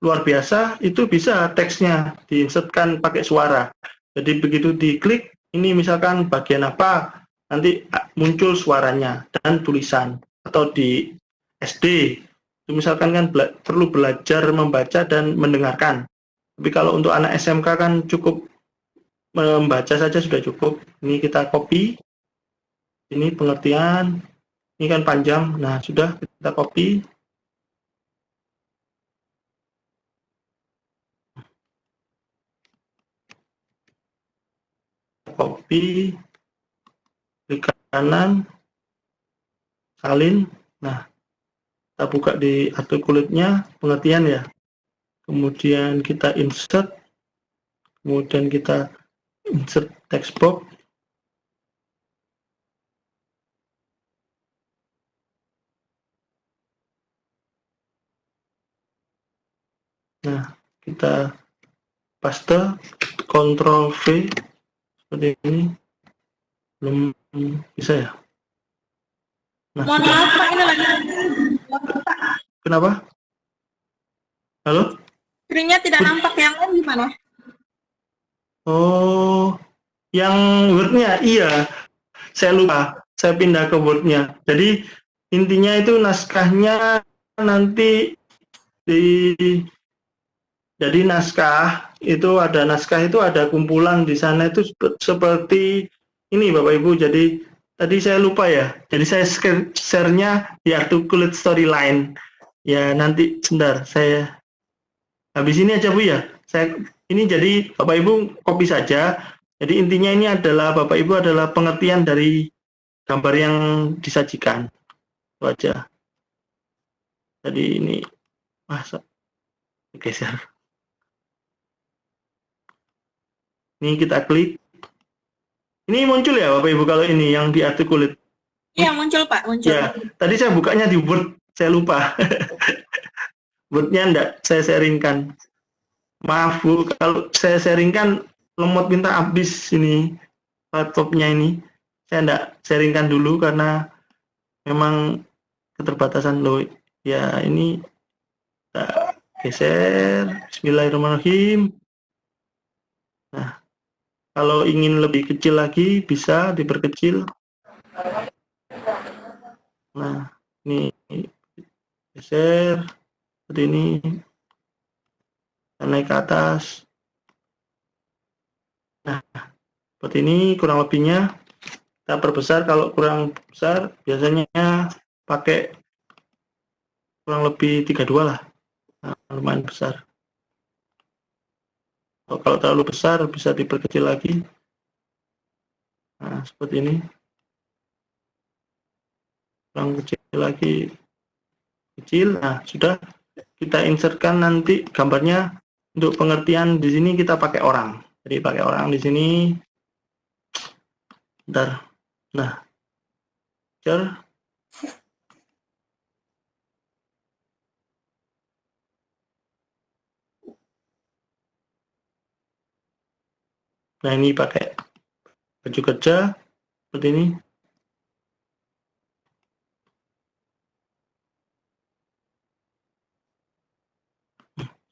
luar biasa, itu bisa teksnya diinsertkan pakai suara. Jadi begitu diklik, ini misalkan bagian apa, nanti muncul suaranya dan tulisan. Atau di SD, itu misalkan kan perlu belajar membaca dan mendengarkan. Tapi kalau untuk anak SMK kan cukup membaca saja sudah cukup. Ini kita copy, ini pengertian, ini kan panjang, nah sudah kita copy. Copy, klik kanan, salin, nah kita buka di artikulate-nya, pengertian ya. Kemudian kita insert, kemudian kita insert text box. Nah, kita paste, Ctrl V, seperti ini. Belum bisa ya? Nah, Mohon sudah. maaf Pak, ini lagi. Kenapa? Halo? Screen-nya tidak nampak, yang lain gimana? Oh, yang Word-nya, iya. Saya lupa, saya pindah ke Word-nya. Jadi intinya itu naskahnya nanti di jadi naskah itu ada kumpulan di sana itu seperti ini Bapak Ibu. Jadi tadi saya lupa ya. Jadi saya share-nya di articulate storyline. Ya nanti sebentar saya habis ini aja Bu ya. Ini jadi Bapak Ibu copy saja. Jadi intinya ini adalah Bapak Ibu adalah pengertian dari gambar yang disajikan. Itu aja. Jadi ini masa geser. Ini kita klik. Ini muncul ya Bapak Ibu kalau ini yang di articulate. Iya, muncul Pak, muncul. Ya, tadi saya bukanya di Word, saya lupa. Word-nya enggak saya sharingkan. Maaf Bu, kalau saya sharingkan lemot minta habis ini laptopnya ini. Saya enggak sharingkan dulu karena memang keterbatasan loh. Ya, ini kita geser. Bismillahirrahmanirrahim. Nah, kalau ingin lebih kecil lagi bisa diperkecil. Nah, ini geser seperti ini. Naik ke atas. Nah, seperti ini kurang lebihnya. Kita perbesar, kalau kurang besar biasanya pakai kurang lebih 32 lah. Nah, lumayan besar. Kalau terlalu besar bisa diperkecil lagi. Nah, seperti ini. Kurang kecil lagi. Kecil. Nah, sudah kita insertkan nanti gambarnya. Untuk pengertian di sini kita pakai orang. Jadi pakai orang di sini. Bentar. Nah, share. Nah, ini pakai baju kerja seperti ini.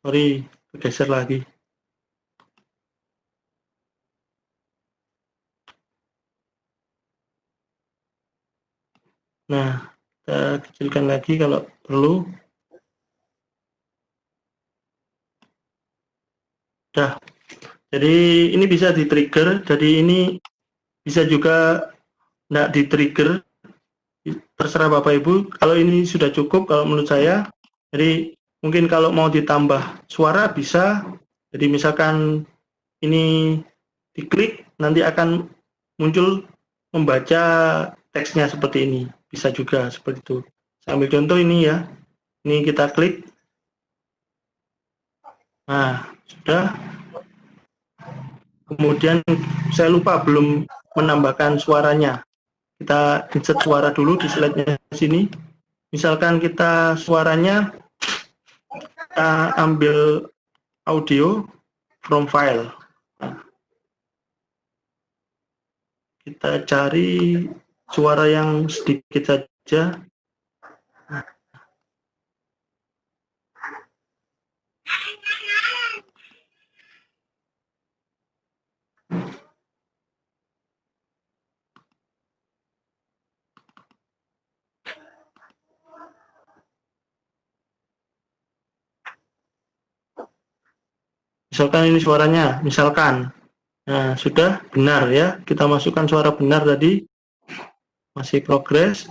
Sorry, bergeser lagi. Nah, kita kecilkan lagi kalau perlu. Dah. Jadi ini bisa di-trigger, jadi ini bisa juga nggak di-trigger, terserah Bapak Ibu. Kalau ini sudah cukup kalau menurut saya. Jadi mungkin kalau mau ditambah suara bisa, jadi misalkan ini diklik nanti akan muncul membaca teksnya seperti ini, bisa juga seperti itu. Saya ambil contoh ini ya, ini kita klik, nah sudah. Kemudian saya lupa belum menambahkan suaranya, kita insert suara dulu di slide-nya sini. Misalkan kita suaranya, kita ambil audio from file. Nah, kita cari suara yang sedikit saja. Misalkan ini suaranya, misalkan. Nah, sudah benar ya. Kita masukkan suara benar tadi. Masih progres.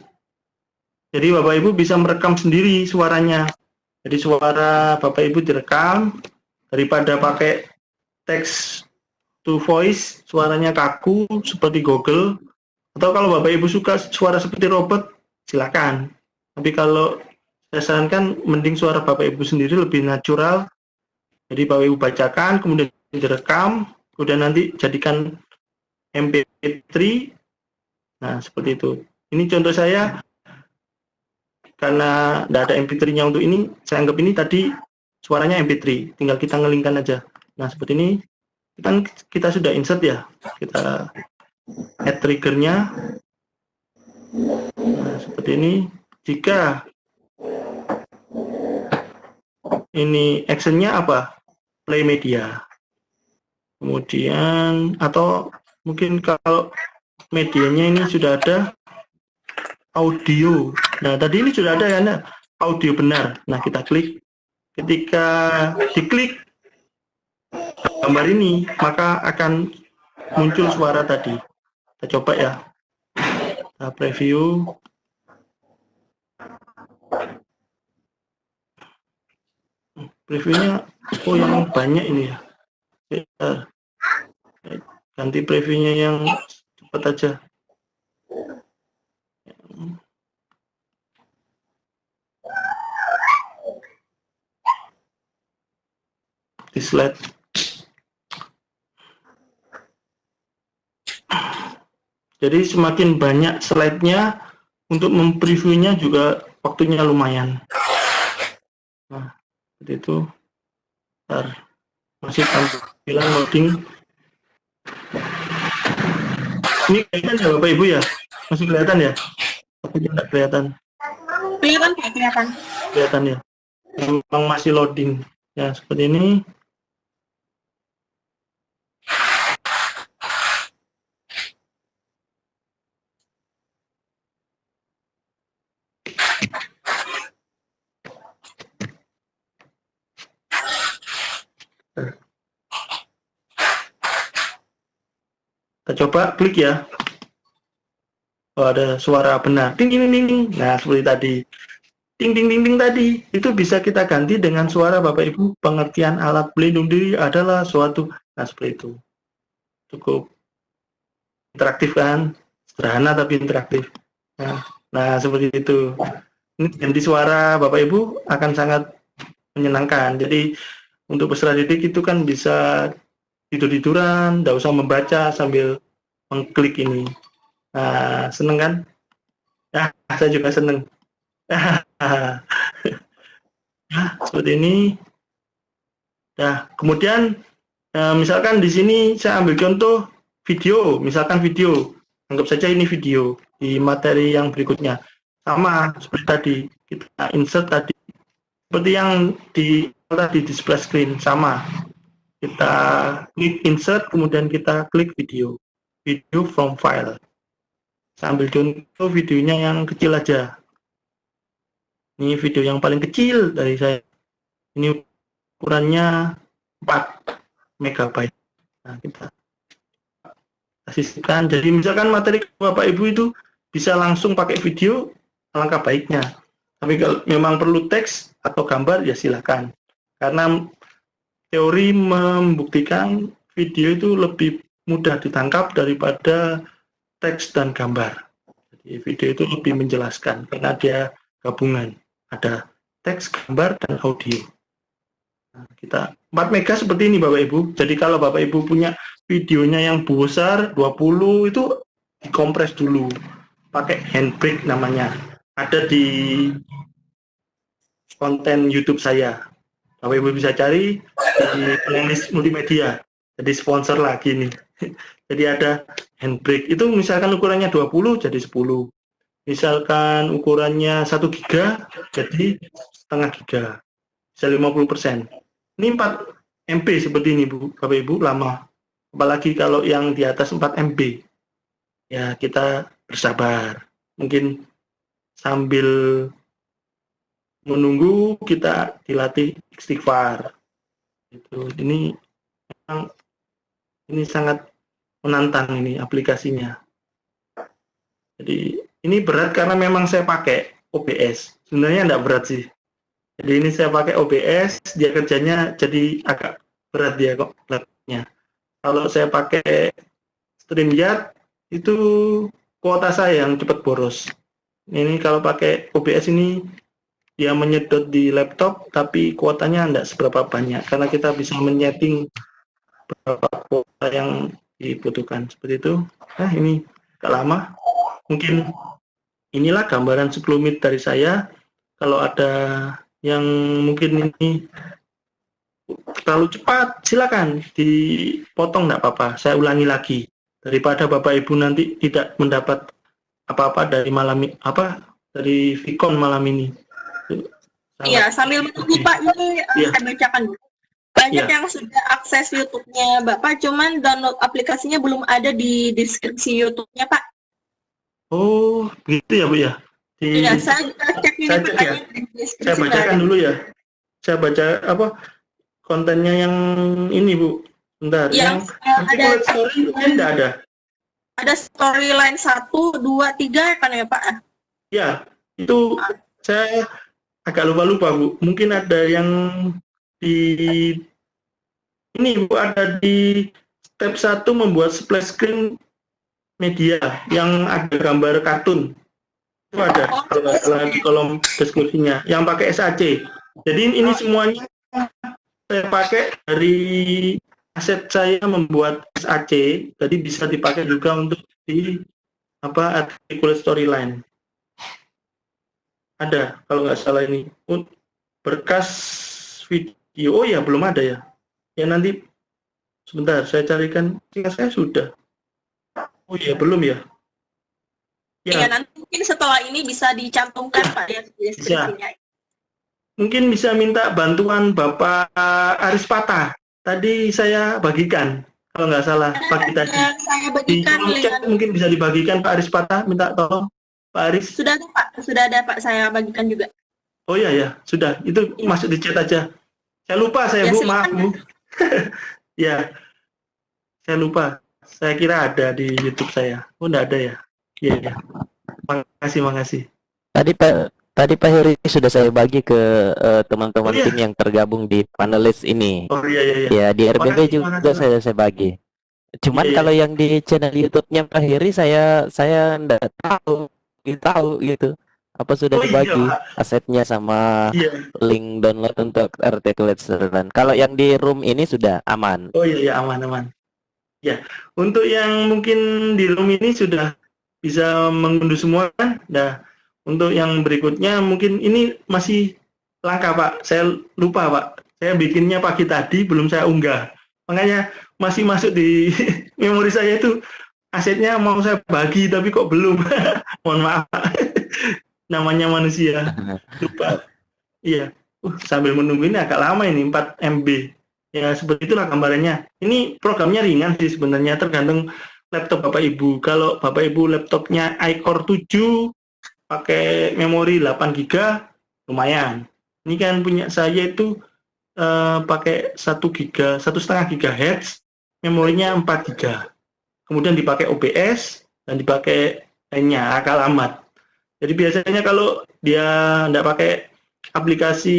Jadi Bapak Ibu bisa merekam sendiri suaranya. Jadi suara Bapak Ibu direkam, daripada pakai text to voice, suaranya kaku seperti Google. Atau kalau Bapak Ibu suka suara seperti robot, silakan. Tapi kalau saya sarankan mending suara Bapak Ibu sendiri lebih natural. Jadi Bapak Ibu bacakan, kemudian direkam, kemudian nanti jadikan MP3. Nah, seperti itu. Ini contoh saya, karena tidak ada MP3-nya untuk ini, saya anggap ini tadi suaranya MP3. Tinggal kita ngelingkan aja. Nah, seperti ini. Kan kita sudah insert ya. Kita add triggernya. Nah, seperti ini. Jika ini actionnya apa? Play media. Kemudian atau mungkin kalau medianya ini sudah ada audio. Nah, tadi ini sudah ada ya, nah, audio benar. Nah, kita klik. Ketika diklik gambar ini, maka akan muncul suara tadi. Kita coba ya. Kita preview. Previewnya, oh yang banyak ini ya. Ganti previewnya yang cepat aja. Di slide. Jadi semakin banyak slide-nya, untuk mempreviewnya juga waktunya lumayan. Nah, seperti itu. Bentar. Masih tampilan loading. Ini kelihatan ya Bapak Ibu ya? Masih kelihatan ya? Tapi tidak kelihatan. Kelihatan Pak, kelihatan. Kelihatan ya? Memang masih loading. Ya, seperti ini. Kita coba klik ya. Oh, ada suara benar. Ting ting ting ting. Nah, seperti tadi. Ting ting ting ting tadi. Itu bisa kita ganti dengan suara Bapak Ibu. Pengertian alat pelindung diri adalah suatu. Nah, seperti itu. Cukup interaktif kan? Sederhana tapi interaktif. Nah, seperti itu. Ini ganti suara Bapak Ibu akan sangat menyenangkan. Jadi untuk peserta didik itu kan bisa tidur-tiduran, tidak usah membaca sambil mengklik ini. Nah, seneng kan? Nah, saya juga seneng. Nah, seperti ini. Nah, kemudian misalkan di sini saya ambil contoh video, misalkan video. Anggap saja ini video di materi yang berikutnya. Sama seperti tadi, kita insert tadi. Seperti yang di display screen, sama. Kita klik insert, kemudian kita klik video from file. Saya ambil contoh videonya yang kecil aja. Ini video yang paling kecil dari saya. Ini ukurannya 4. megabyte. Nah, kita sisihkan. Jadi misalkan materi Bapak Ibu itu bisa langsung pakai video, alangkah baiknya. Tapi kalau memang perlu teks atau gambar, ya silakan. Karena teori membuktikan video itu lebih mudah ditangkap daripada teks dan gambar. Jadi video itu lebih menjelaskan karena dia gabungan. Ada teks, gambar, dan audio. Nah, kita 4 mega seperti ini Bapak Ibu. Jadi kalau Bapak Ibu punya videonya yang besar 20 itu dikompres dulu. Pakai handbrake namanya. Ada di konten YouTube saya. Bapak Ibu bisa cari di playlist multimedia. Jadi sponsor lagi nih. Jadi ada handbrake. Itu misalkan ukurannya 20 jadi 10. Misalkan ukurannya 1 giga jadi setengah giga. Bisa 50%. Ini 4 MB seperti ini Bapak Ibu, lama. Apalagi kalau yang di atas 4 MB. Ya kita bersabar. Mungkin sambil menunggu kita dilatih istighfar. Ini memang ini sangat menantang ini aplikasinya. Jadi ini berat karena memang saya pakai OBS. Sebenarnya enggak berat sih. Jadi ini saya pakai OBS, dia kerjanya jadi agak berat dia kok laptopnya. Kalau saya pakai StreamYard itu kuota saya yang cepat boros. Ini kalau pakai OBS ini dia menyedot di laptop tapi kuotanya enggak seberapa banyak karena kita bisa menyeting berapa kuota yang dibutuhkan seperti itu. Nah ini agak lama. Mungkin inilah gambaran sekelumit dari saya. Kalau ada yang mungkin ini terlalu cepat, silakan dipotong, enggak apa-apa. Saya ulangi lagi daripada Bapak Ibu nanti tidak mendapat apa-apa dari dari Vicon malam ini. Iya, sambil menunggu Pak ini saya bacakan dulu. Banyak yang sudah akses YouTube-nya Bapak, cuman download aplikasinya belum ada di deskripsi YouTube-nya Pak. Oh, gitu ya Bu ya? Iya, saya cek ini Pak. Ya. Saya bacakan dulu ya. Saya baca kontennya yang ini Bu. Bentar. Yang ada story enggak ada. Ada storyline 1, 2, 3 kan ya Pak? Ya, itu saya agak lupa-lupa Bu. Mungkin ada yang di ini Bu, ada di step 1 membuat splash screen media yang ada gambar kartun. Itu ada kalau di kolom deskripsinya yang pakai SAC. Jadi ini semuanya saya pakai dari aset saya membuat SAC, jadi bisa dipakai juga untuk di articulate storyline. Ada kalau nggak salah ini berkas video. Oh ya belum ada ya. Ya nanti sebentar saya carikan. Seingat saya sudah. Oh iya belum ya. Ya nanti mungkin setelah ini bisa dicantumkan Pak ya di deskripsinya. Mungkin bisa minta bantuan Bapak Aris Patah. Tadi saya bagikan, kalau nggak salah pagi tadi. Saya bagikan mungkin bisa dibagikan Pak Aris Patah, minta tolong Pak Aris. Sudah ada Pak, saya bagikan juga. Oh iya ya, sudah. Itu masuk di chat aja. Saya lupa saya Bu, maaf Bu. Ya, saya lupa. Saya kira ada di YouTube saya. Oh enggak ada ya? Iya ya. Makasih. Tadi Pak Heri sudah saya bagi ke teman-teman tim yang tergabung di panelis ini. Oh iya. Ya di RBB juga saya bagi. Cuman kalau yang di channel YouTube-nya Pak Heri saya enggak tahu gitu. Apa sudah dibagi asetnya sama link download untuk articulate storyline. Kalau yang di room ini sudah aman. Oh iya aman. Ya, untuk yang mungkin di room ini sudah bisa mengunduh semua kan? Nah, untuk yang berikutnya mungkin ini masih langka Pak. Saya lupa Pak. Saya bikinnya pagi tadi belum saya unggah. Makanya masih masuk di memori saya itu asetnya mau saya bagi tapi kok belum. Mohon maaf Pak. Namanya manusia. Lupa. Iya. Sambil menunggu ini agak lama ini 4 MB. Ya seperti itulah gambarannya. Ini programnya ringan sih sebenarnya, tergantung laptop Bapak Ibu. Kalau Bapak Ibu laptopnya iCore 7 pakai memori 8 GB lumayan. Ini kan punya saya itu pakai 1,5 gigahertz, memorinya 4 giga. Kemudian dipakai OBS dan dipakai lainnya akal amat. Jadi biasanya kalau dia tidak pakai aplikasi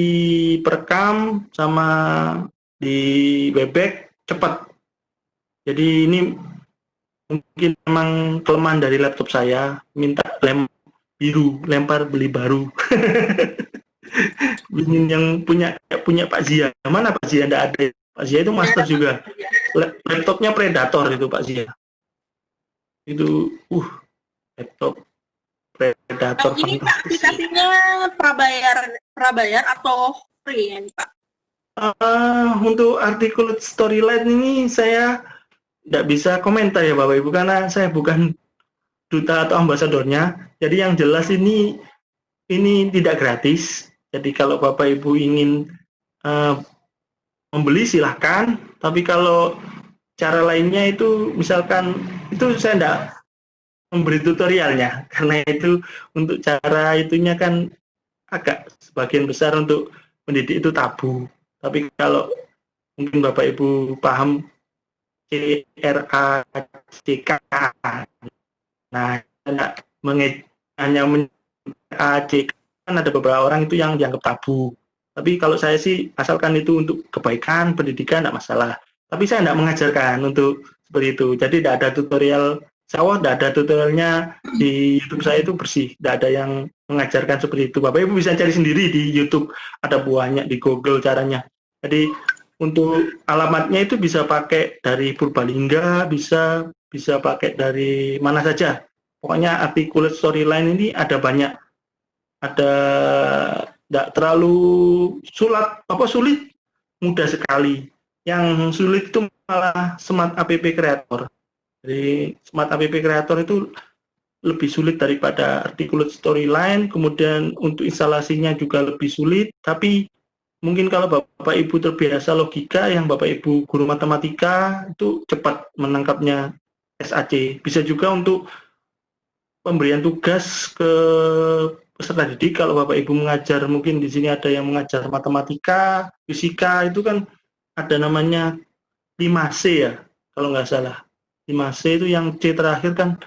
perekam sama di Webex cepat. Jadi ini mungkin memang kelemahan dari laptop saya, minta lem biru, lempar beli baru. Yang punya Pak Zia, mana Pak Zia? Nggak ada. Pak Zia itu master juga. Laptopnya Predator itu Pak Zia. Itu laptop Predator. Nah, ini Pak, aplikasinya prabayar atau free ya Pak? Untuk articulate storyline ini saya tidak bisa komentar ya Bapak Ibu, karena saya bukan duta atau ambasadornya. Jadi yang jelas ini tidak gratis. Jadi kalau Bapak Ibu ingin membeli silahkan. Tapi kalau cara lainnya itu misalkan itu saya tidak memberi tutorialnya, karena itu untuk cara itunya kan agak sebagian besar untuk mendidik itu tabu. Tapi kalau mungkin Bapak Ibu paham CRACK, nah hanya CRACK kan ada beberapa orang itu yang dianggap tabu. Tapi kalau saya sih asalkan itu untuk kebaikan pendidikan tidak masalah. Tapi saya tidak mengajarkan untuk seperti itu. Jadi tidak ada tutorial. Saya tidak ada tutorialnya di YouTube saya itu bersih. Tidak ada yang mengajarkan seperti itu. Bapak Ibu bisa cari sendiri di YouTube. Ada banyak di Google caranya. Jadi untuk alamatnya itu bisa pakai dari Purbalingga, bisa pakai dari mana saja. Pokoknya articulate storyline ini ada banyak. Ada tidak terlalu sulit, mudah sekali. Yang sulit itu malah Smart App Creator. Jadi Smart App Creator itu lebih sulit daripada articulate storyline, kemudian untuk instalasinya juga lebih sulit, tapi mungkin kalau Bapak Ibu terbiasa logika, yang Bapak Ibu guru matematika itu cepat menangkapnya SAC. Bisa juga untuk pemberian tugas ke peserta didik, kalau Bapak Ibu mengajar, mungkin di sini ada yang mengajar matematika, fisika, itu kan ada namanya 5C ya, kalau nggak salah. 5C itu yang C terakhir kan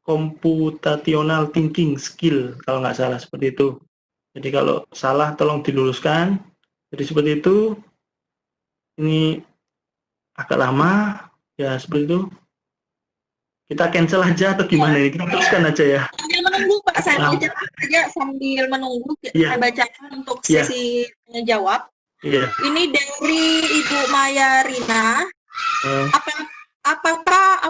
computational thinking skill, kalau nggak salah seperti itu. Jadi kalau salah tolong diluruskan. Jadi seperti itu. Ini agak lama ya, seperti itu. Kita cancel aja atau gimana ini? Kita teruskan aja ya. Sambil menunggu Pak, saya baca aja sambil menunggu. Saya bacakan untuk sesi tanya jawab. Ini dari Ibu Maya Rina. Apakah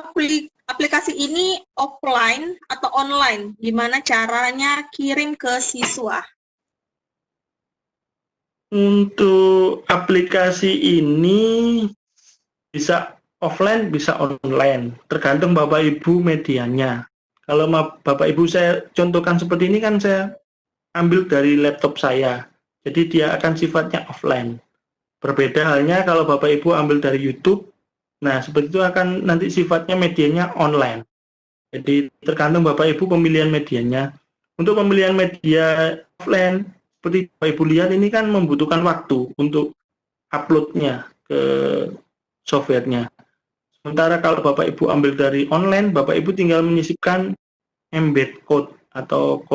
aplikasi ini offline atau online? Gimana caranya kirim ke siswa? Untuk aplikasi ini bisa offline, bisa online. Tergantung Bapak Ibu medianya. Kalau Bapak Ibu saya contohkan seperti ini kan saya ambil dari laptop saya. Jadi dia akan sifatnya offline. Berbeda halnya kalau Bapak Ibu ambil dari YouTube. Nah, seperti itu akan nanti sifatnya medianya online. Jadi tergantung Bapak Ibu pemilihan medianya. Untuk pemilihan media offline, seperti Bapak Ibu lihat ini kan membutuhkan waktu untuk uploadnya ke softwarenya. Sementara kalau Bapak Ibu ambil dari online, Bapak Ibu tinggal menyisipkan embed code atau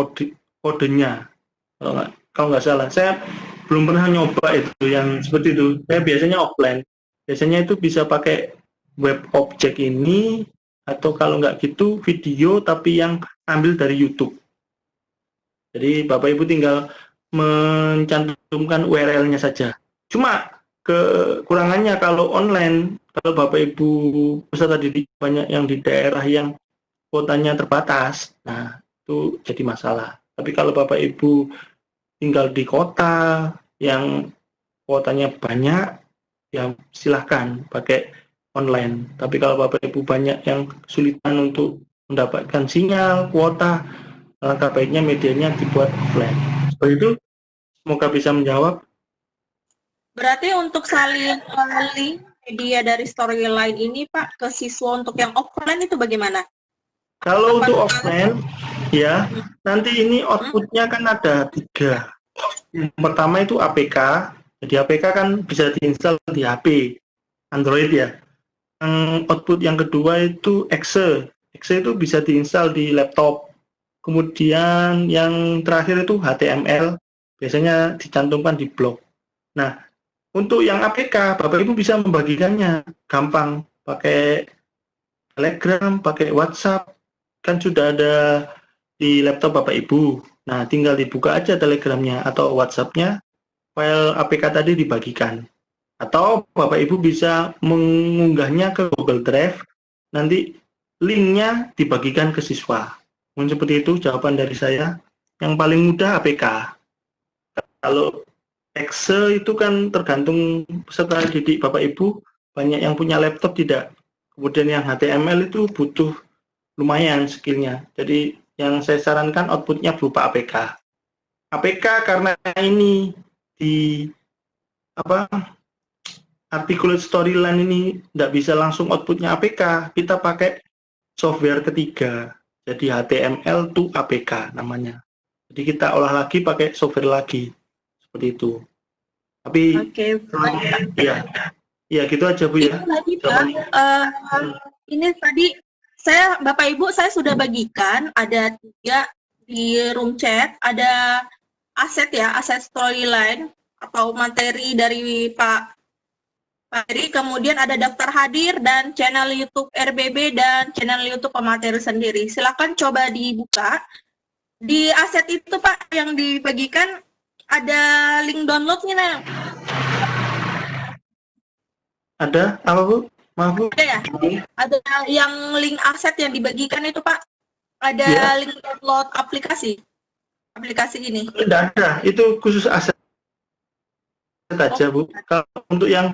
kodenya. Kalau nggak salah, saya belum pernah nyoba itu yang seperti itu. Saya biasanya offline. Biasanya itu bisa pakai web object ini, atau kalau nggak gitu video tapi yang ambil dari YouTube. Jadi Bapak Ibu tinggal mencantumkan URL-nya saja. Cuma kekurangannya kalau online, kalau Bapak Ibu peserta didik banyak yang di daerah yang kuotanya terbatas, nah itu jadi masalah. Tapi kalau Bapak Ibu tinggal di kota yang kuotanya banyak, ya silahkan pakai online. Tapi kalau Bapak Ibu banyak yang kesulitan untuk mendapatkan sinyal, kuota, langkah baiknya medianya dibuat offline. Seperti itu, semoga bisa menjawab. Berarti untuk saling link media dari storyline ini Pak ke siswa untuk yang offline itu bagaimana? Kalau untuk offline, ya nanti ini outputnya kan ada 3. Yang pertama itu APK, Jadi APK kan bisa diinstal di HP Android ya. Yang output yang kedua itu exe. Exe itu bisa diinstal di laptop. Kemudian yang terakhir itu HTML, biasanya dicantumkan di blog. Nah, untuk yang APK, Bapak Ibu bisa membagikannya gampang, pakai Telegram, pakai WhatsApp, kan sudah ada di laptop Bapak Ibu. Nah, tinggal dibuka aja Telegramnya atau WhatsAppnya, file APK tadi dibagikan. Atau Bapak Ibu bisa mengunggahnya ke Google Drive, nanti linknya dibagikan ke siswa. Mungkin seperti itu jawaban dari saya. Yang paling mudah APK. Kalau Exe itu kan tergantung peserta didik Bapak Ibu, banyak yang punya laptop tidak. Kemudian yang HTML itu butuh lumayan skillnya. Jadi yang saya sarankan outputnya berupa APK. APK karena ini di articulate storyline ini tidak bisa langsung outputnya APK, kita pakai software ketiga. Jadi HTML to APK namanya. Jadi kita olah lagi pakai software lagi. Seperti itu. Tapi ya gitu aja Bu ya. Tadi, Pak, ini tadi Bapak Ibu saya sudah bagikan ada 3 di room chat, ada aset storyline atau materi dari Pak Heri, kemudian ada daftar hadir dan channel YouTube RBB dan channel YouTube pemateri sendiri. Silakan coba dibuka. Di aset itu Pak yang dibagikan ada link downloadnya nah. Ada apa Bu? Maaf Bu. Ada ya? Ada yang link aset yang dibagikan itu Pak. Ada link download aplikasi ini. Tidak ada, itu khusus aset aja Bu. Kalau untuk yang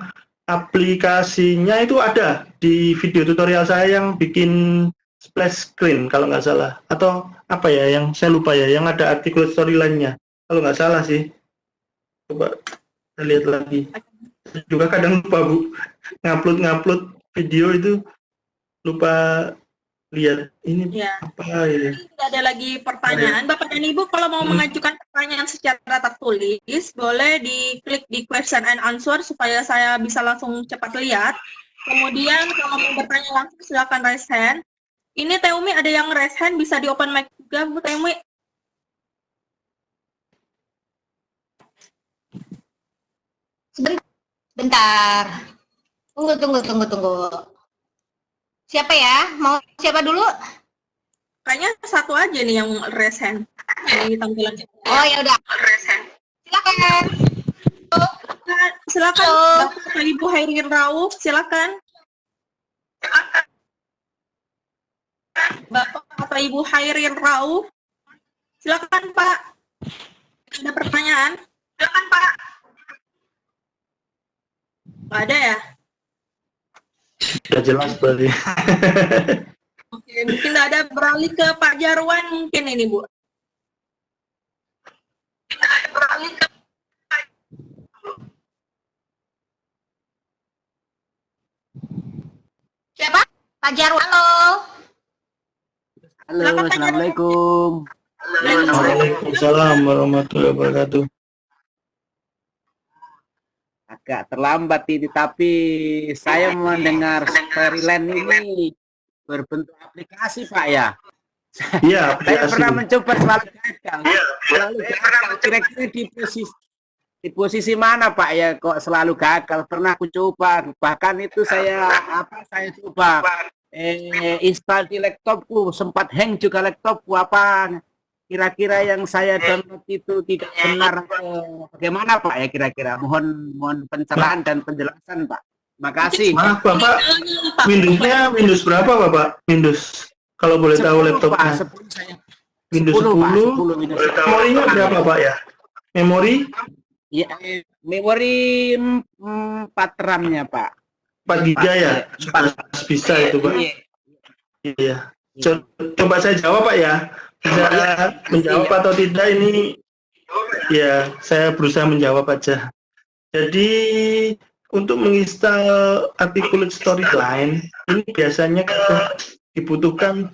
aplikasinya itu ada di video tutorial saya yang bikin splash screen kalau nggak salah, atau apa ya yang saya lupa ya, yang ada artikel storyline-nya kalau nggak salah sih. Coba kita lihat lagi. Juga kadang lupa Bu, ngupload video itu lupa lihat ini apa ya. Tidak ada lagi pertanyaan. Bapak dan Ibu kalau mau mengajukan pertanyaan secara tertulis, boleh diklik di question and answer supaya saya bisa langsung cepat lihat. Kemudian kalau mau bertanya langsung silakan raise hand. Ini Teumi ada yang raise hand, bisa di open mic juga Bu Teumi. Bentar. Tunggu. Siapa ya? Mau siapa dulu? Kayaknya satu aja nih yang raise hand. Ini tampilan. Oh ya udah. Raise hand. Silakan. Silakan Bapak Ibu Hairin Rauf, silakan. Bapak Ibu Hairin Rauf, silakan Pak. Ada pertanyaan? Silakan Pak. Nggak ada ya? Sudah jelas berarti. Oke, mungkin ada beralih ke Pak Jarwan mungkin ini Bu. Beralih ke Siapa? Pak Jarwan. Halo. Halo, assalamualaikum. Waalaikumsalam warahmatullahi wabarakatuh. Agak terlambat ini, tapi saya mendengar storyline ini berbentuk aplikasi, Pak ya. Iya, Saya pernah mencoba selalu gagal. Kira-kira di posisi mana, Pak ya, kok selalu gagal? Pernah aku coba, bahkan itu saya coba install di laptopku, sempat hang juga laptopku. Apa kira-kira yang saya download itu tidak benar? Bagaimana Pak ya kira-kira? Mohon pencerahan dan penjelasan Pak. Makasih. Maaf Bapak, Windows-nya Windows berapa Bapak? Windows, kalau boleh tahu laptopnya. Windows 10. Memorinya berapa Pak ya? Memori? Ya, memori 4 RAM-nya Pak. 4 GB ya? Bisa itu Pak. Iya. Coba saya jawab Pak ya. Bisa menjawab atau tidak ini ya, saya berusaha menjawab aja. Jadi untuk menginstal articulate storyline ini biasanya dibutuhkan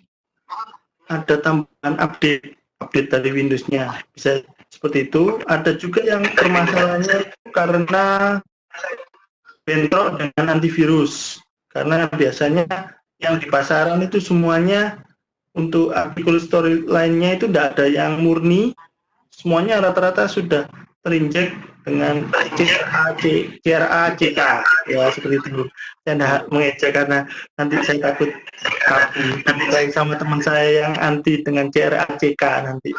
ada tambahan update dari Windows-nya, bisa seperti itu. Ada juga yang permasalahannya karena bentrok dengan antivirus. Karena biasanya yang di pasaran itu semuanya untuk artikel story lainnya itu tidak ada yang murni, semuanya rata-rata sudah terinjek dengan CRA, CK, ya seperti itu. Saya tidak mengejek karena nanti saya takut saya sama teman saya yang anti dengan CRA, CK nanti.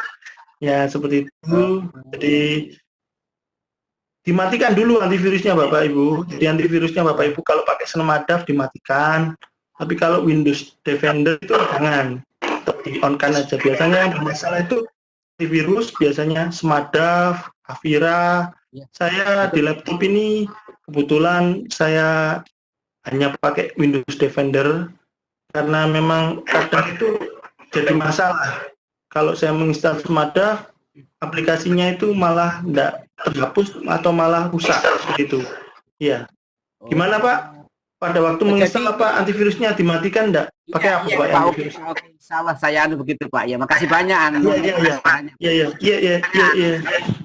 Ya seperti itu. Jadi dimatikan dulu antivirusnya Bapak Ibu. Jadi antivirusnya Bapak Ibu kalau pakai Senemadaf dimatikan. Tapi kalau Windows Defender itu jangan, tetap di on kan aja. Biasanya yang bermasalah itu antivirus, biasanya Semadaf, Avira. Saya di laptop ini kebetulan saya hanya pakai Windows Defender karena memang kadang itu jadi masalah. Kalau saya menginstal Semadaf, aplikasinya itu malah tidak terhapus atau malah rusak seperti itu. Iya. Gimana Pak? Pada waktu menginstal apa antivirusnya dimatikan enggak? Pakai apa Pak antivirus? Salah saya begitu Pak. Ya, makasih banyak. Iya.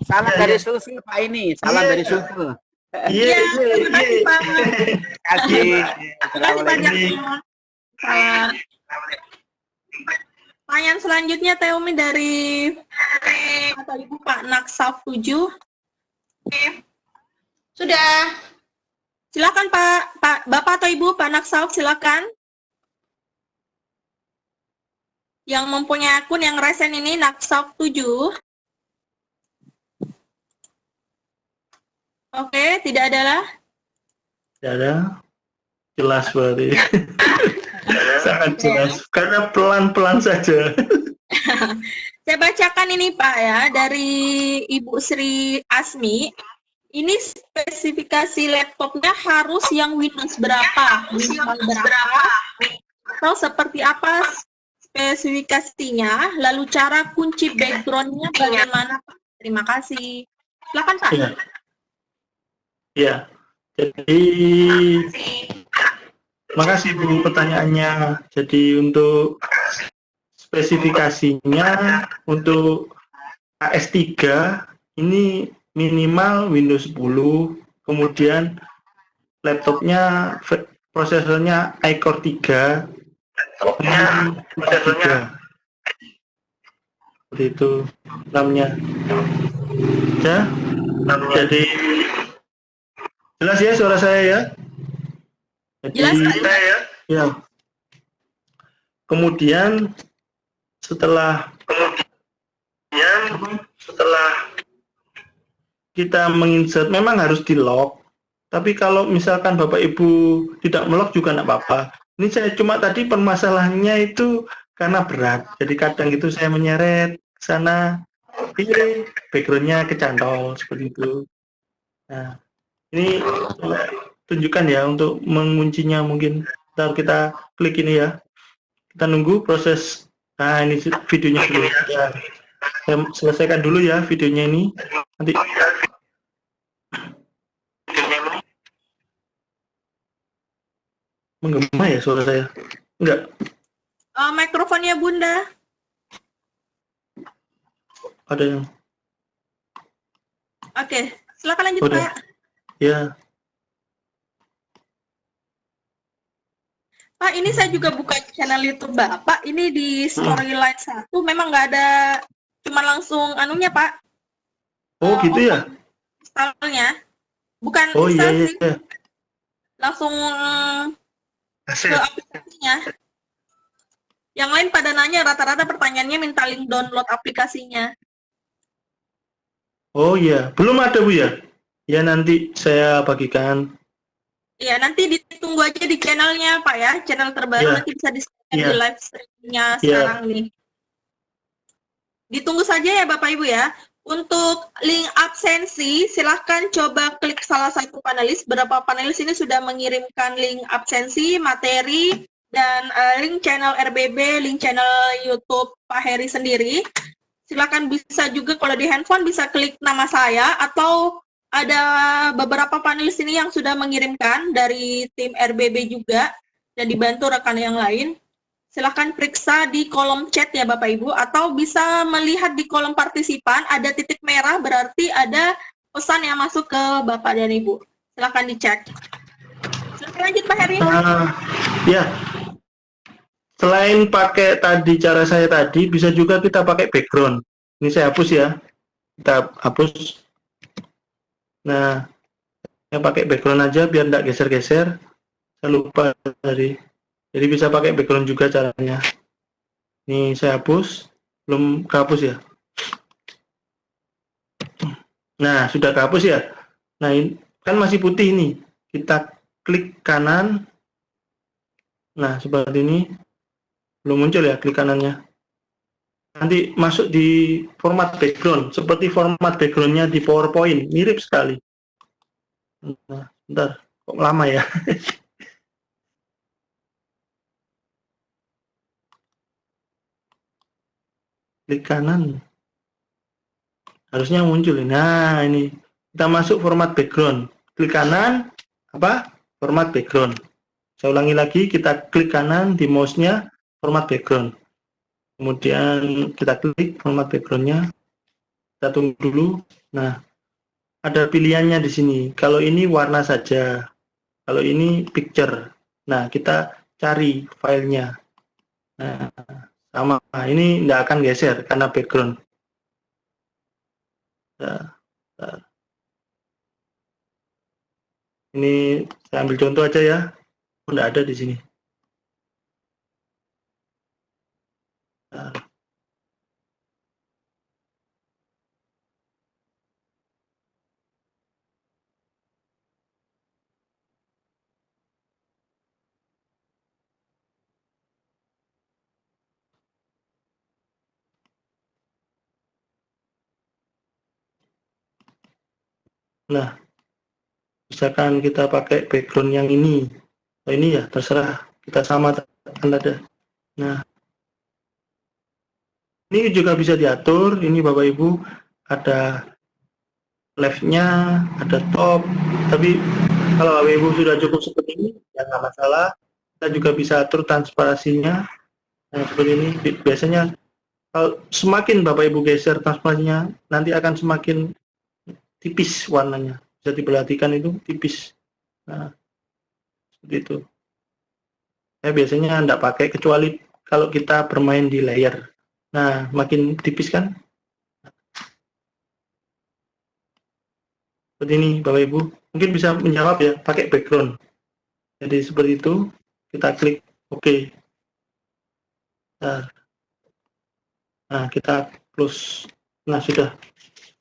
Salah dari Susul Pak ini. Salah dari Susul. Iya. Pak. Kasih. Pertanyaan selanjutnya Teomi dari atau Ibu Pak Naksaf 7. Sudah. Silakan Pak Bapak atau Ibu Pak Naksaf, silakan. Yang mempunyai akun yang resen ini Naksaf 7. Oke, tidak ada lah. Tidak ada. Jelas berarti. Sangat jelas. Karena pelan-pelan saja. Saya bacakan ini Pak ya, dari Ibu Sri Asmi. Ini spesifikasi laptopnya harus yang Windows berapa? Minimal berapa? Atau seperti apa spesifikasinya? Lalu cara kunci background-nya bagaimana Pak? Terima kasih. Silakan Pak. Iya. Jadi makasih Bu pertanyaannya. Jadi untuk spesifikasinya untuk AS3 ini minimal Windows 10, kemudian laptopnya prosesornya iCore 3, seperti itu namanya. Ya, jadi jelas ya suara saya ya. Jadi, Jelas Pak. Ya. Kemudian setelah kita menginsert memang harus di lock, tapi kalau misalkan Bapak Ibu tidak melock juga tidak apa-apa. Ini saya cuma tadi permasalahannya itu karena berat, jadi kadang itu saya menyeret ke sana, backgroundnya kecantol seperti itu. Nah, ini tunjukkan ya untuk menguncinya mungkin. Ntar kita klik ini ya, kita nunggu proses. Nah ini videonya dulu ya. Saya selesaikan dulu ya videonya ini, nanti menggema ya suara saya? Enggak. Mikrofonnya Bunda. Ada yang. Oke, silakan lanjut Udah. Pak. Ya. Pak, ini saya juga buka channel YouTube Bapak. Ini di Storyline 1 memang nggak ada, cuma langsung anunya Pak. Oh gitu ya? Installnya. Bukan Oh iya install iya. sih, langsung ke aplikasinya. Yang lain pada nanya, rata-rata pertanyaannya minta link download aplikasinya. Oh iya, belum ada Bu ya? Ya nanti saya bagikan. Iya, nanti ditunggu aja di channelnya Pak ya, channel terbaru Iya. nanti bisa di Iya. di live streamingnya Iya. sekarang nih. Ditunggu saja ya Bapak Ibu ya. Untuk link absensi, silahkan coba klik salah satu panelis. Beberapa panelis ini sudah mengirimkan link absensi, materi, dan link channel RBB, link channel YouTube Pak Heri sendiri. Silakan bisa juga kalau di handphone bisa klik nama saya, atau ada beberapa panelis ini yang sudah mengirimkan dari tim RBB juga dan dibantu rekan yang lain. Silakan periksa di kolom chat ya Bapak Ibu, atau bisa melihat di kolom partisipan ada titik merah, berarti ada pesan yang masuk ke Bapak dan Ibu. Silakan dicek. Silakan lanjut Pak Heri. Ya, selain pakai tadi cara saya tadi, bisa juga kita pakai background. Ini saya hapus ya. Kita hapus. Nah, saya pakai background aja biar nggak geser-geser. Saya lupa tadi. Jadi bisa pakai background juga caranya. Ini saya hapus. Belum kehapus ya. Nah, sudah kehapus ya. Nah, ini kan masih putih nih. Kita klik kanan. Nah, seperti ini. Belum muncul ya klik kanannya. Nanti masuk di format background. Seperti format backgroundnya di PowerPoint. Mirip sekali. Nah, bentar. Kok lama ya? Klik kanan. Harusnya muncul. Nah, ini. Kita masuk format background. Klik kanan. Apa? Format background. Saya ulangi lagi. Kita klik kanan di mouse-nya. Format background. Kemudian kita klik format backgroundnya. Kita tunggu dulu. Nah, ada pilihannya di sini. Kalau ini warna saja. Kalau ini picture. Nah, kita cari filenya. Nah, sama. Nah, ini tidak akan geser karena background. Nah, ini saya ambil contoh aja ya. Tidak ada di sini. Nah, misalkan kita pakai background yang ini. Nah, ini ya terserah. Kita sama kan ada. Nah, ini juga bisa diatur. Ini Bapak Ibu ada left-nya, ada top. Tapi kalau Bapak Ibu sudah cukup seperti ini, ya nggak masalah. Kita juga bisa atur transparansinya. Nah, seperti ini. Biasanya kalau semakin Bapak Ibu geser transparansinya, nanti akan semakin tipis warnanya. Bisa diperhatikan itu tipis. Nah, seperti itu. Saya biasanya tidak pakai kecuali kalau kita bermain di layer. Nah, makin tipis kan? Seperti ini, Bapak Ibu. Mungkin bisa menjawab ya, pakai background. Jadi seperti itu, kita klik OK. Nah, kita close. Nah, sudah.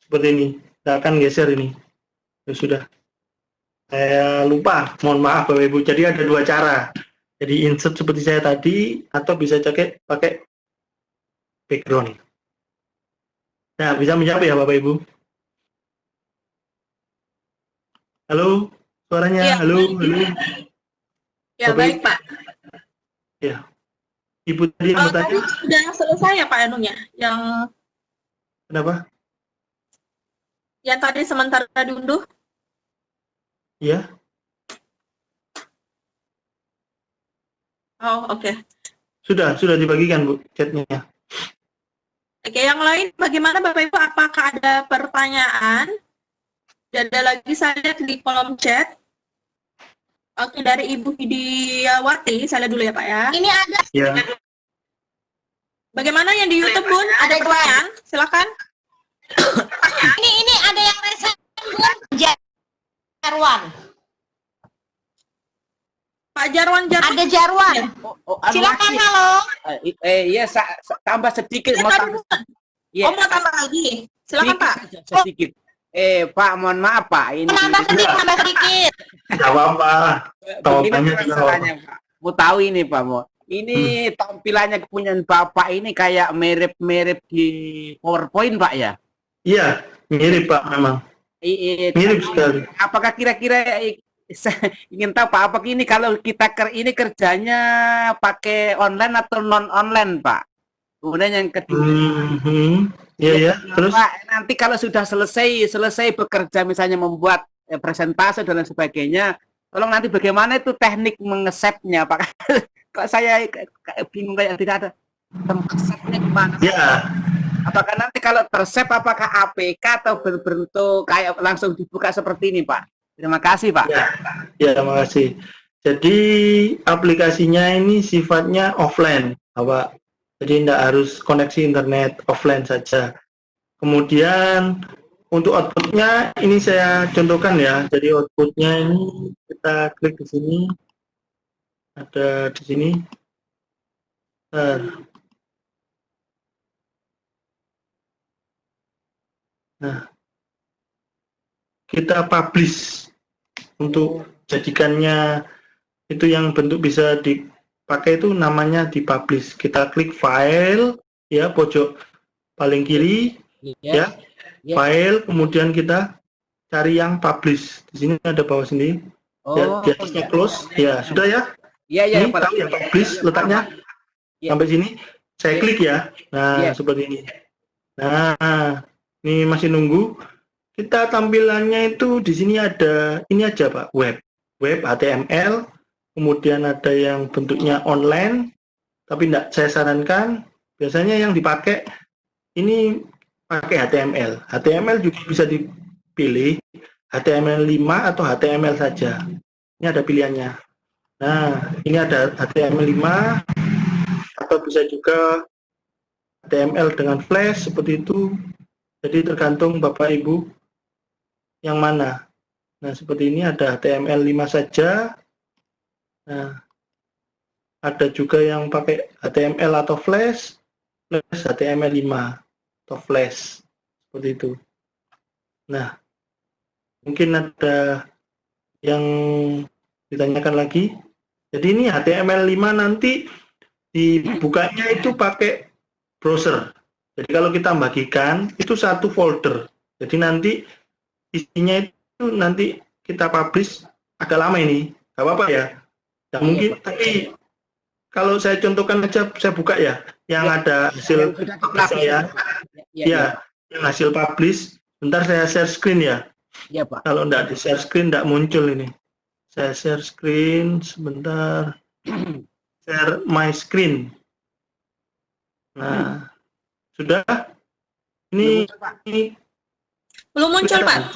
Seperti ini. Tidak akan geser ini. Ya, sudah. Saya lupa, mohon maaf Bapak Ibu. Jadi ada dua cara. Jadi insert seperti saya tadi, atau bisa pakai background. Nah, bisa menjawab ya Bapak Ibu? Halo, suaranya. Ya, halo. Ya, Bapak baik Ibu. Pak. Ya. Ibu tadi yang bertanya. Tadi sudah selesai ya Pak anunya? Yang Kenapa? tadi sementara diunduh? Iya. Oh, oke. Sudah dibagikan Bu chatnya. Oke, yang lain bagaimana Bapak Ibu? Apakah ada pertanyaan? Dan ada lagi saya lihat di kolom chat. Oke, dari Ibu Widiawati, saya lihat dulu ya Pak ya. Ini ada Ya. Bagaimana yang di YouTube Bun? Ada pertanyaan? Silakan. ini ada yang resen Bun. Jarwan. Pak Jarwan. Ada Jarwan. Silakan, halo. Iya, tambah sedikit. Ya, Mau tadi, tambah, Bun. iya, Oh, mau tambah lagi. Silakan Pak. sedikit. Pak, mohon maaf Pak. Ini Nambah sedikit. Tidak apa-apa. begini Tawabannya juga masalahnya, Pak. Mau tahu ini Pak, Mo. Ini tampilannya kepunyaan Bapak ini kayak mirip-mirip di PowerPoint Pak ya? Iya, mirip Pak memang. Mirip sekali. Apakah kira-kira saya ingin tahu Pak, apakah ini kalau kita ini kerjanya pakai online atau non online Pak? Kemudian yang kedua, Iya ya. Terus Pak, nanti kalau sudah selesai bekerja misalnya membuat presentase dan lain sebagainya, tolong nanti bagaimana itu teknik mengesepnya Pak? Kok saya bingung kayak tidak ada tempat setnya gimana? ya, Apakah nanti kalau tersave apakah APK atau berbentuk kayak langsung dibuka seperti ini, Pak? Terima kasih, Pak. Ya, terima kasih. Jadi aplikasinya ini sifatnya offline, Bapak. Jadi tidak harus koneksi internet, offline saja. Kemudian untuk outputnya ini saya contohkan ya. Jadi outputnya ini kita klik di sini, ada di sini. Nah, kita publish untuk jadikannya itu yang bentuk bisa dipakai itu namanya dipublish. Kita klik file ya, pojok paling kiri ya, file, kemudian kita cari yang publish. Di sini ada bawah sini. Ya, di atasnya close. Ya, sudah ya? Iya, Ini tahu ya publish letaknya sampai sini. Saya klik ya. Nah, seperti ini. Nah, ini masih nunggu. Kita tampilannya itu di sini ada ini aja, Pak, web HTML. Kemudian ada yang bentuknya online, tapi tidak saya sarankan. Biasanya yang dipakai ini pakai HTML. HTML juga bisa dipilih HTML5 atau HTML saja. Ini ada pilihannya. Nah, ini ada HTML5 atau bisa juga HTML dengan Flash seperti itu. Jadi tergantung Bapak Ibu yang mana. Nah, seperti ini ada HTML5 saja. Nah, ada juga yang pakai HTML atau Flash, plus HTML5 atau Flash, seperti itu. Nah, mungkin ada yang ditanyakan lagi. Jadi ini HTML5 nanti dibukanya itu pakai browser. Jadi kalau kita bagikan itu satu folder. Jadi nanti isinya itu nanti kita publish agak lama ini. Gak apa-apa ya. Ya mungkin, tapi kalau saya contohkan aja, saya buka ya, yang ada hasil saya, ya, yang hasil publish. Bentar saya share screen ya. Iya, Pak. Kalau enggak di share screen, enggak muncul ini. Saya share screen sebentar. Share my screen. Nah, sudah. Ini Belum muncul, Pak.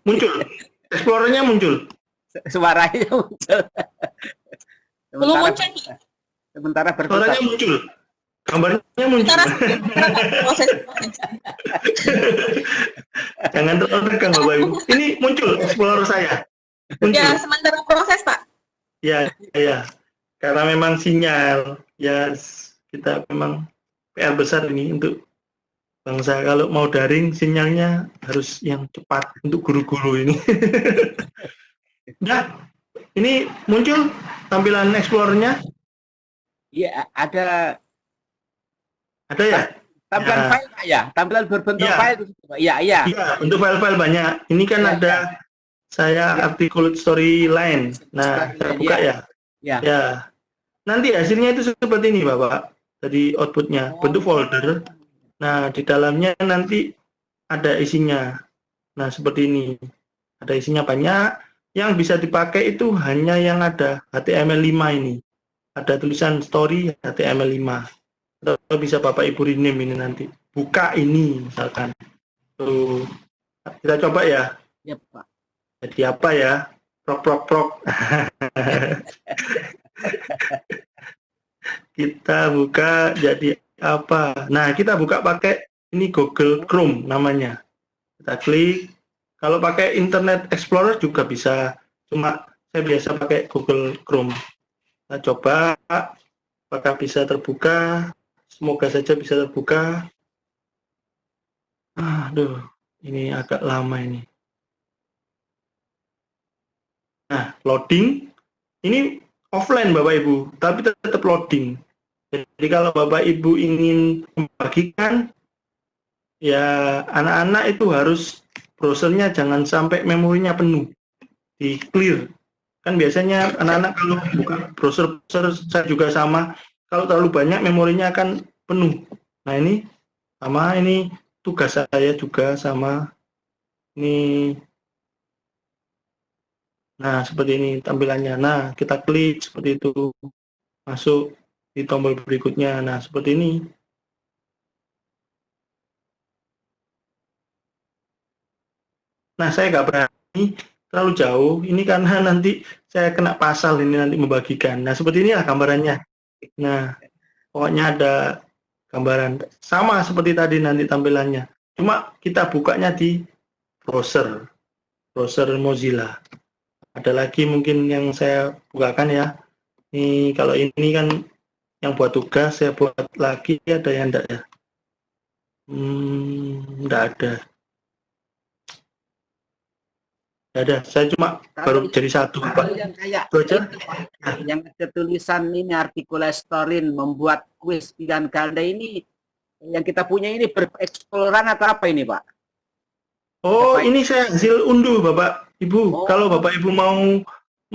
muncul. Explorernya muncul. Suaranya muncul. Belum muncul. Sementara Suaranya muncul. Gambarnya muncul. Proses. Jangan tertekan Bapak Ibu. Ini muncul Explorer saya. Muncul. Ya, sementara proses, Pak. Ya, ya. Karena memang sinyal, ya kita memang PR besar ini untuk bangsa. Kalau mau daring, sinyalnya harus yang cepat untuk guru-guru ini. Ya, ini muncul tampilan Explorer-nya. Iya, ada ya? tampilan Ya. file, Pak, ya. Tampilan berbentuk Ya. file. Iya. Iya, untuk file-file banyak. Ini kan ada saya articulate storyline. Nah, saya buka ya. Ya. Nanti hasilnya itu seperti ini, Bapak. Tadi outputnya bentuk folder. Nah, di dalamnya nanti ada isinya. Nah, seperti ini. Ada isinya banyak. Yang bisa dipakai itu hanya yang ada HTML5 ini. Ada tulisan story HTML5. Atau bisa Bapak Ibu rename ini nanti. Buka ini misalkan. Tuh. Kita coba ya. Ya, Pak. Jadi apa ya? Prok. Kita buka jadi apa? Nah, kita buka pakai ini Google Chrome namanya. Kita klik. Kalau pakai Internet Explorer juga bisa. Cuma saya biasa pakai Google Chrome. Kita coba apakah bisa terbuka. Semoga saja bisa terbuka. Aduh, ini agak lama ini. Nah, loading. Ini offline Bapak Ibu, tapi tetap loading. Jadi kalau Bapak Ibu ingin membagikan, ya anak-anak itu harus browsernya jangan sampai memorinya penuh, di clear. Kan biasanya anak-anak kalau buka browser saya juga sama, kalau terlalu banyak memorinya akan penuh. Nah ini sama, ini tugas saya juga sama. Ini. Nah, seperti ini tampilannya. Nah, kita klik seperti itu. Masuk di tombol berikutnya. Nah, seperti ini. Nah, saya nggak berani terlalu jauh. Ini karena nanti saya kena pasal ini nanti membagikan. Nah, seperti inilah gambarannya. Nah, pokoknya ada gambaran sama seperti tadi nanti tampilannya. Cuma kita bukanya di browser Mozilla. Ada lagi mungkin yang saya bukakan ya. Ini kalau ini kan yang buat tugas, saya buat lagi, ada yang enggak ya? Enggak ada. Enggak ada. Saya cuma baru jadi satu. Kalau yang kayak Itu aja. yang ada tulisan ini artikel storin membuat kuis pilihan ganda ini yang kita punya ini bereksploran atau apa ini, Pak? Oh, ini saya hasil unduh, Bapak Ibu. Oh. Kalau Bapak Ibu mau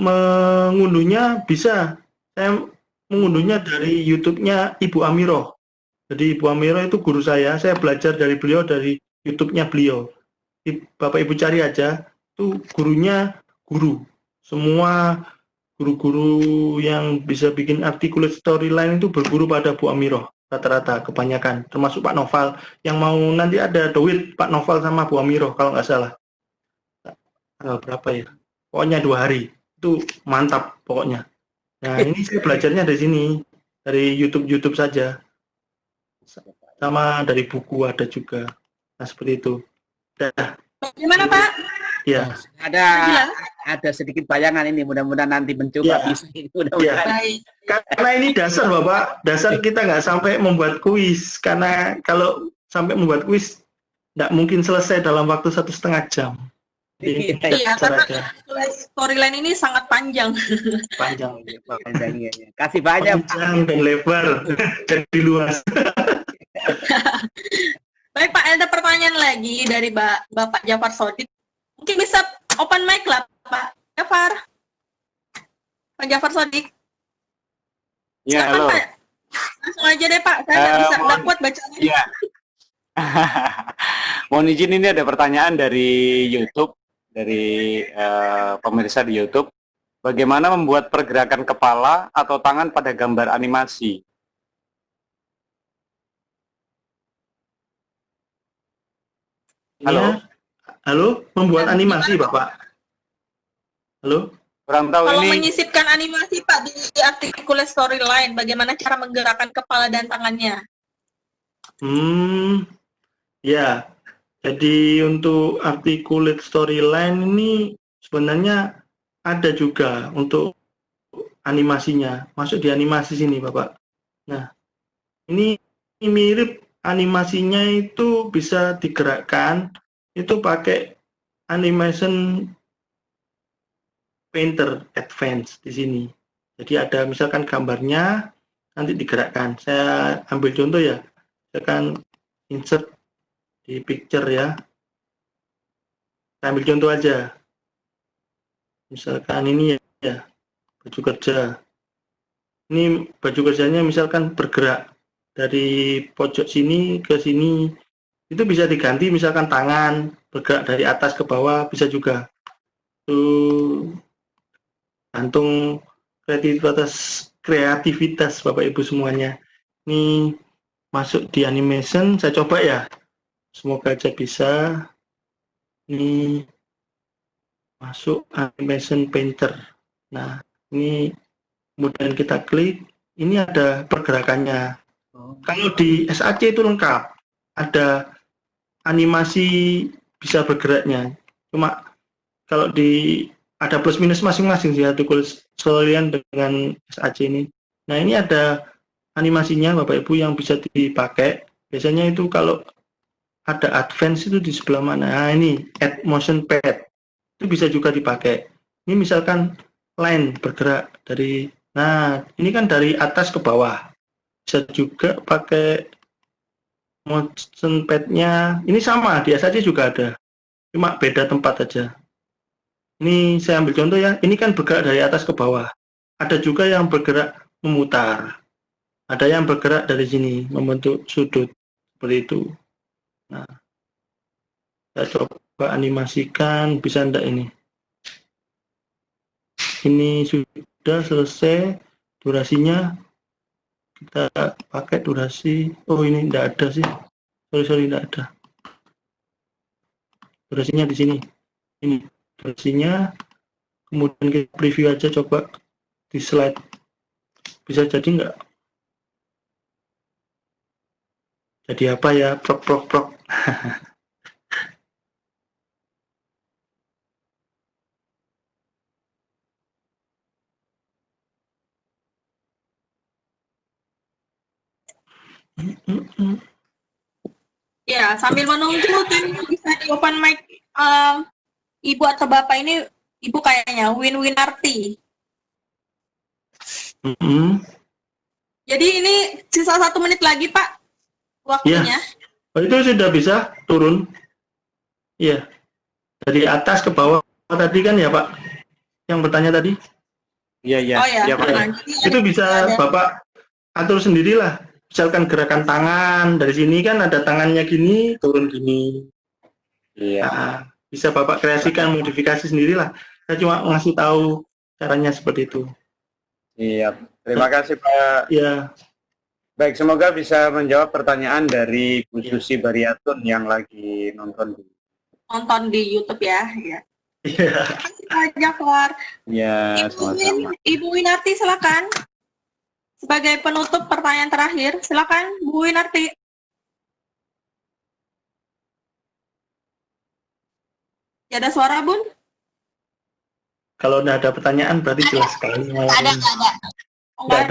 mengunduhnya bisa. Saya mengunduhnya dari YouTube-nya Ibu Amiroh. Jadi Ibu Amiroh itu guru saya belajar dari beliau dari YouTube-nya beliau. Bapak Ibu cari aja, itu gurunya guru. Semua guru-guru yang bisa bikin articulate storyline itu berguru pada Bu Amiroh. Rata-rata kebanyakan, termasuk Pak Noval. Yang mau nanti ada duit Pak Noval sama Bu Amiroh kalau nggak salah. Tanggal berapa ya? Pokoknya 2 hari. Itu mantap pokoknya. Nah, ini saya belajarnya dari sini, dari YouTube saja. Sama dari buku ada juga. Nah, seperti itu. Dah. Gimana Pak? Ya. Ada sedikit bayangan ini, mudah-mudahan nanti mencoba Ya. bisa. Mudah-mudahan. Baik. Karena ini dasar Bapak, dasar kita nggak sampai membuat kuis. Karena kalau sampai membuat kuis, nggak mungkin selesai dalam waktu 1,5 jam. Jadi, Iya, dasar karena aja. storyline ini sangat panjang. Panjang. Kasih banyak. Panjang dan lebar, jadi luas. Baik Pak, ada pertanyaan lagi dari Bapak Jafar Sodik. Mungkin bisa open mic lah Pak Jafar. Pak Jafar Sodik. Ya, Silakan, halo. Pak. Langsung aja deh Pak, saya nggak bisa nggak kuat bacanya. Iya. Mohon izin, ini ada pertanyaan dari YouTube, dari pemirsa di YouTube. Bagaimana membuat pergerakan kepala atau tangan pada gambar animasi? Halo? Ya. Halo, membuat animasi Bapak. Halo? Kurang tahu Kalau ini. menyisipkan animasi Pak di articulate storyline, bagaimana cara menggerakkan kepala dan tangannya? Ya. Jadi untuk articulate storyline ini sebenarnya ada juga untuk animasinya. Masuk di animasi sini, Bapak. Nah, ini mirip animasinya itu bisa digerakkan itu pakai animation painter advance di sini. Jadi ada misalkan gambarnya nanti digerakkan. Saya ambil contoh ya. Saya akan insert di picture ya. Saya ambil contoh aja. Misalkan ini ya, baju kerja. Ini baju kerjanya misalkan bergerak dari pojok sini ke sini. Itu bisa diganti misalkan tangan bergerak dari atas ke bawah, bisa juga. Itu gantung kreativitas Bapak Ibu semuanya. Ini masuk di animation, saya coba ya. Semoga aja bisa. Ini masuk animation painter. Nah, ini kemudian kita klik, ini ada pergerakannya. Kalau di SAC itu lengkap, ada animasi bisa bergeraknya. Cuma kalau di ada plus minus masing-masing sih articulate storyline dengan SAC ini. Nah, ini ada animasinya Bapak Ibu yang bisa dipakai. Biasanya itu kalau ada advance itu di sebelah mana? Nah, ini add motion pad. Itu bisa juga dipakai. Ini misalkan line bergerak dari, nah ini kan dari atas ke bawah. Bisa juga pakai motion pad-nya. Ini sama, di SAC juga ada. Cuma beda tempat aja. Ini saya ambil contoh ya. Ini kan bergerak dari atas ke bawah. Ada juga yang bergerak memutar. Ada yang bergerak dari sini, membentuk sudut. Seperti itu. Nah, saya coba animasikan, bisa enggak ini? Ini sudah selesai durasinya. Kita pakai durasi. Oh, ini enggak ada sih. Sorry, enggak ada. Durasinya di sini. ini versinya, kemudian kita preview aja coba di slide. Bisa jadi nggak? Jadi apa ya? Prok. Ya, sambil menunggu tim bisa di open mic Ibu atau Bapak ini, Ibu kayaknya Winarti. Jadi ini sisa 1 menit lagi Pak waktunya. Oh, itu sudah bisa turun. Iya. Dari atas ke bawah tadi kan ya Pak? Yang bertanya tadi? Iya, iya. Oh ya. Iya, Pak. Itu bisa Bapak atur sendirilah. Misalkan gerakan tangan, dari sini kan ada tangannya gini, turun gini. Iya. Nah, bisa Bapak kreasikan, modifikasi sendirilah. Saya cuma ngasih tahu caranya seperti itu. Iya. Terima kasih Pak. Ya, Baik, semoga bisa menjawab pertanyaan dari Bu Susi Bariatun yang lagi nonton. Nonton di YouTube ya. Ya. iya. Terima kasih Pak Jafar. Ya, sama-sama. Ibu Winarti silakan. Sebagai penutup pertanyaan terakhir, silakan Bu Winarti. Ya, ada suara Bun? Kalau udah ada pertanyaan berarti jelas sekali. Nggak ada. Oh, nggak ada.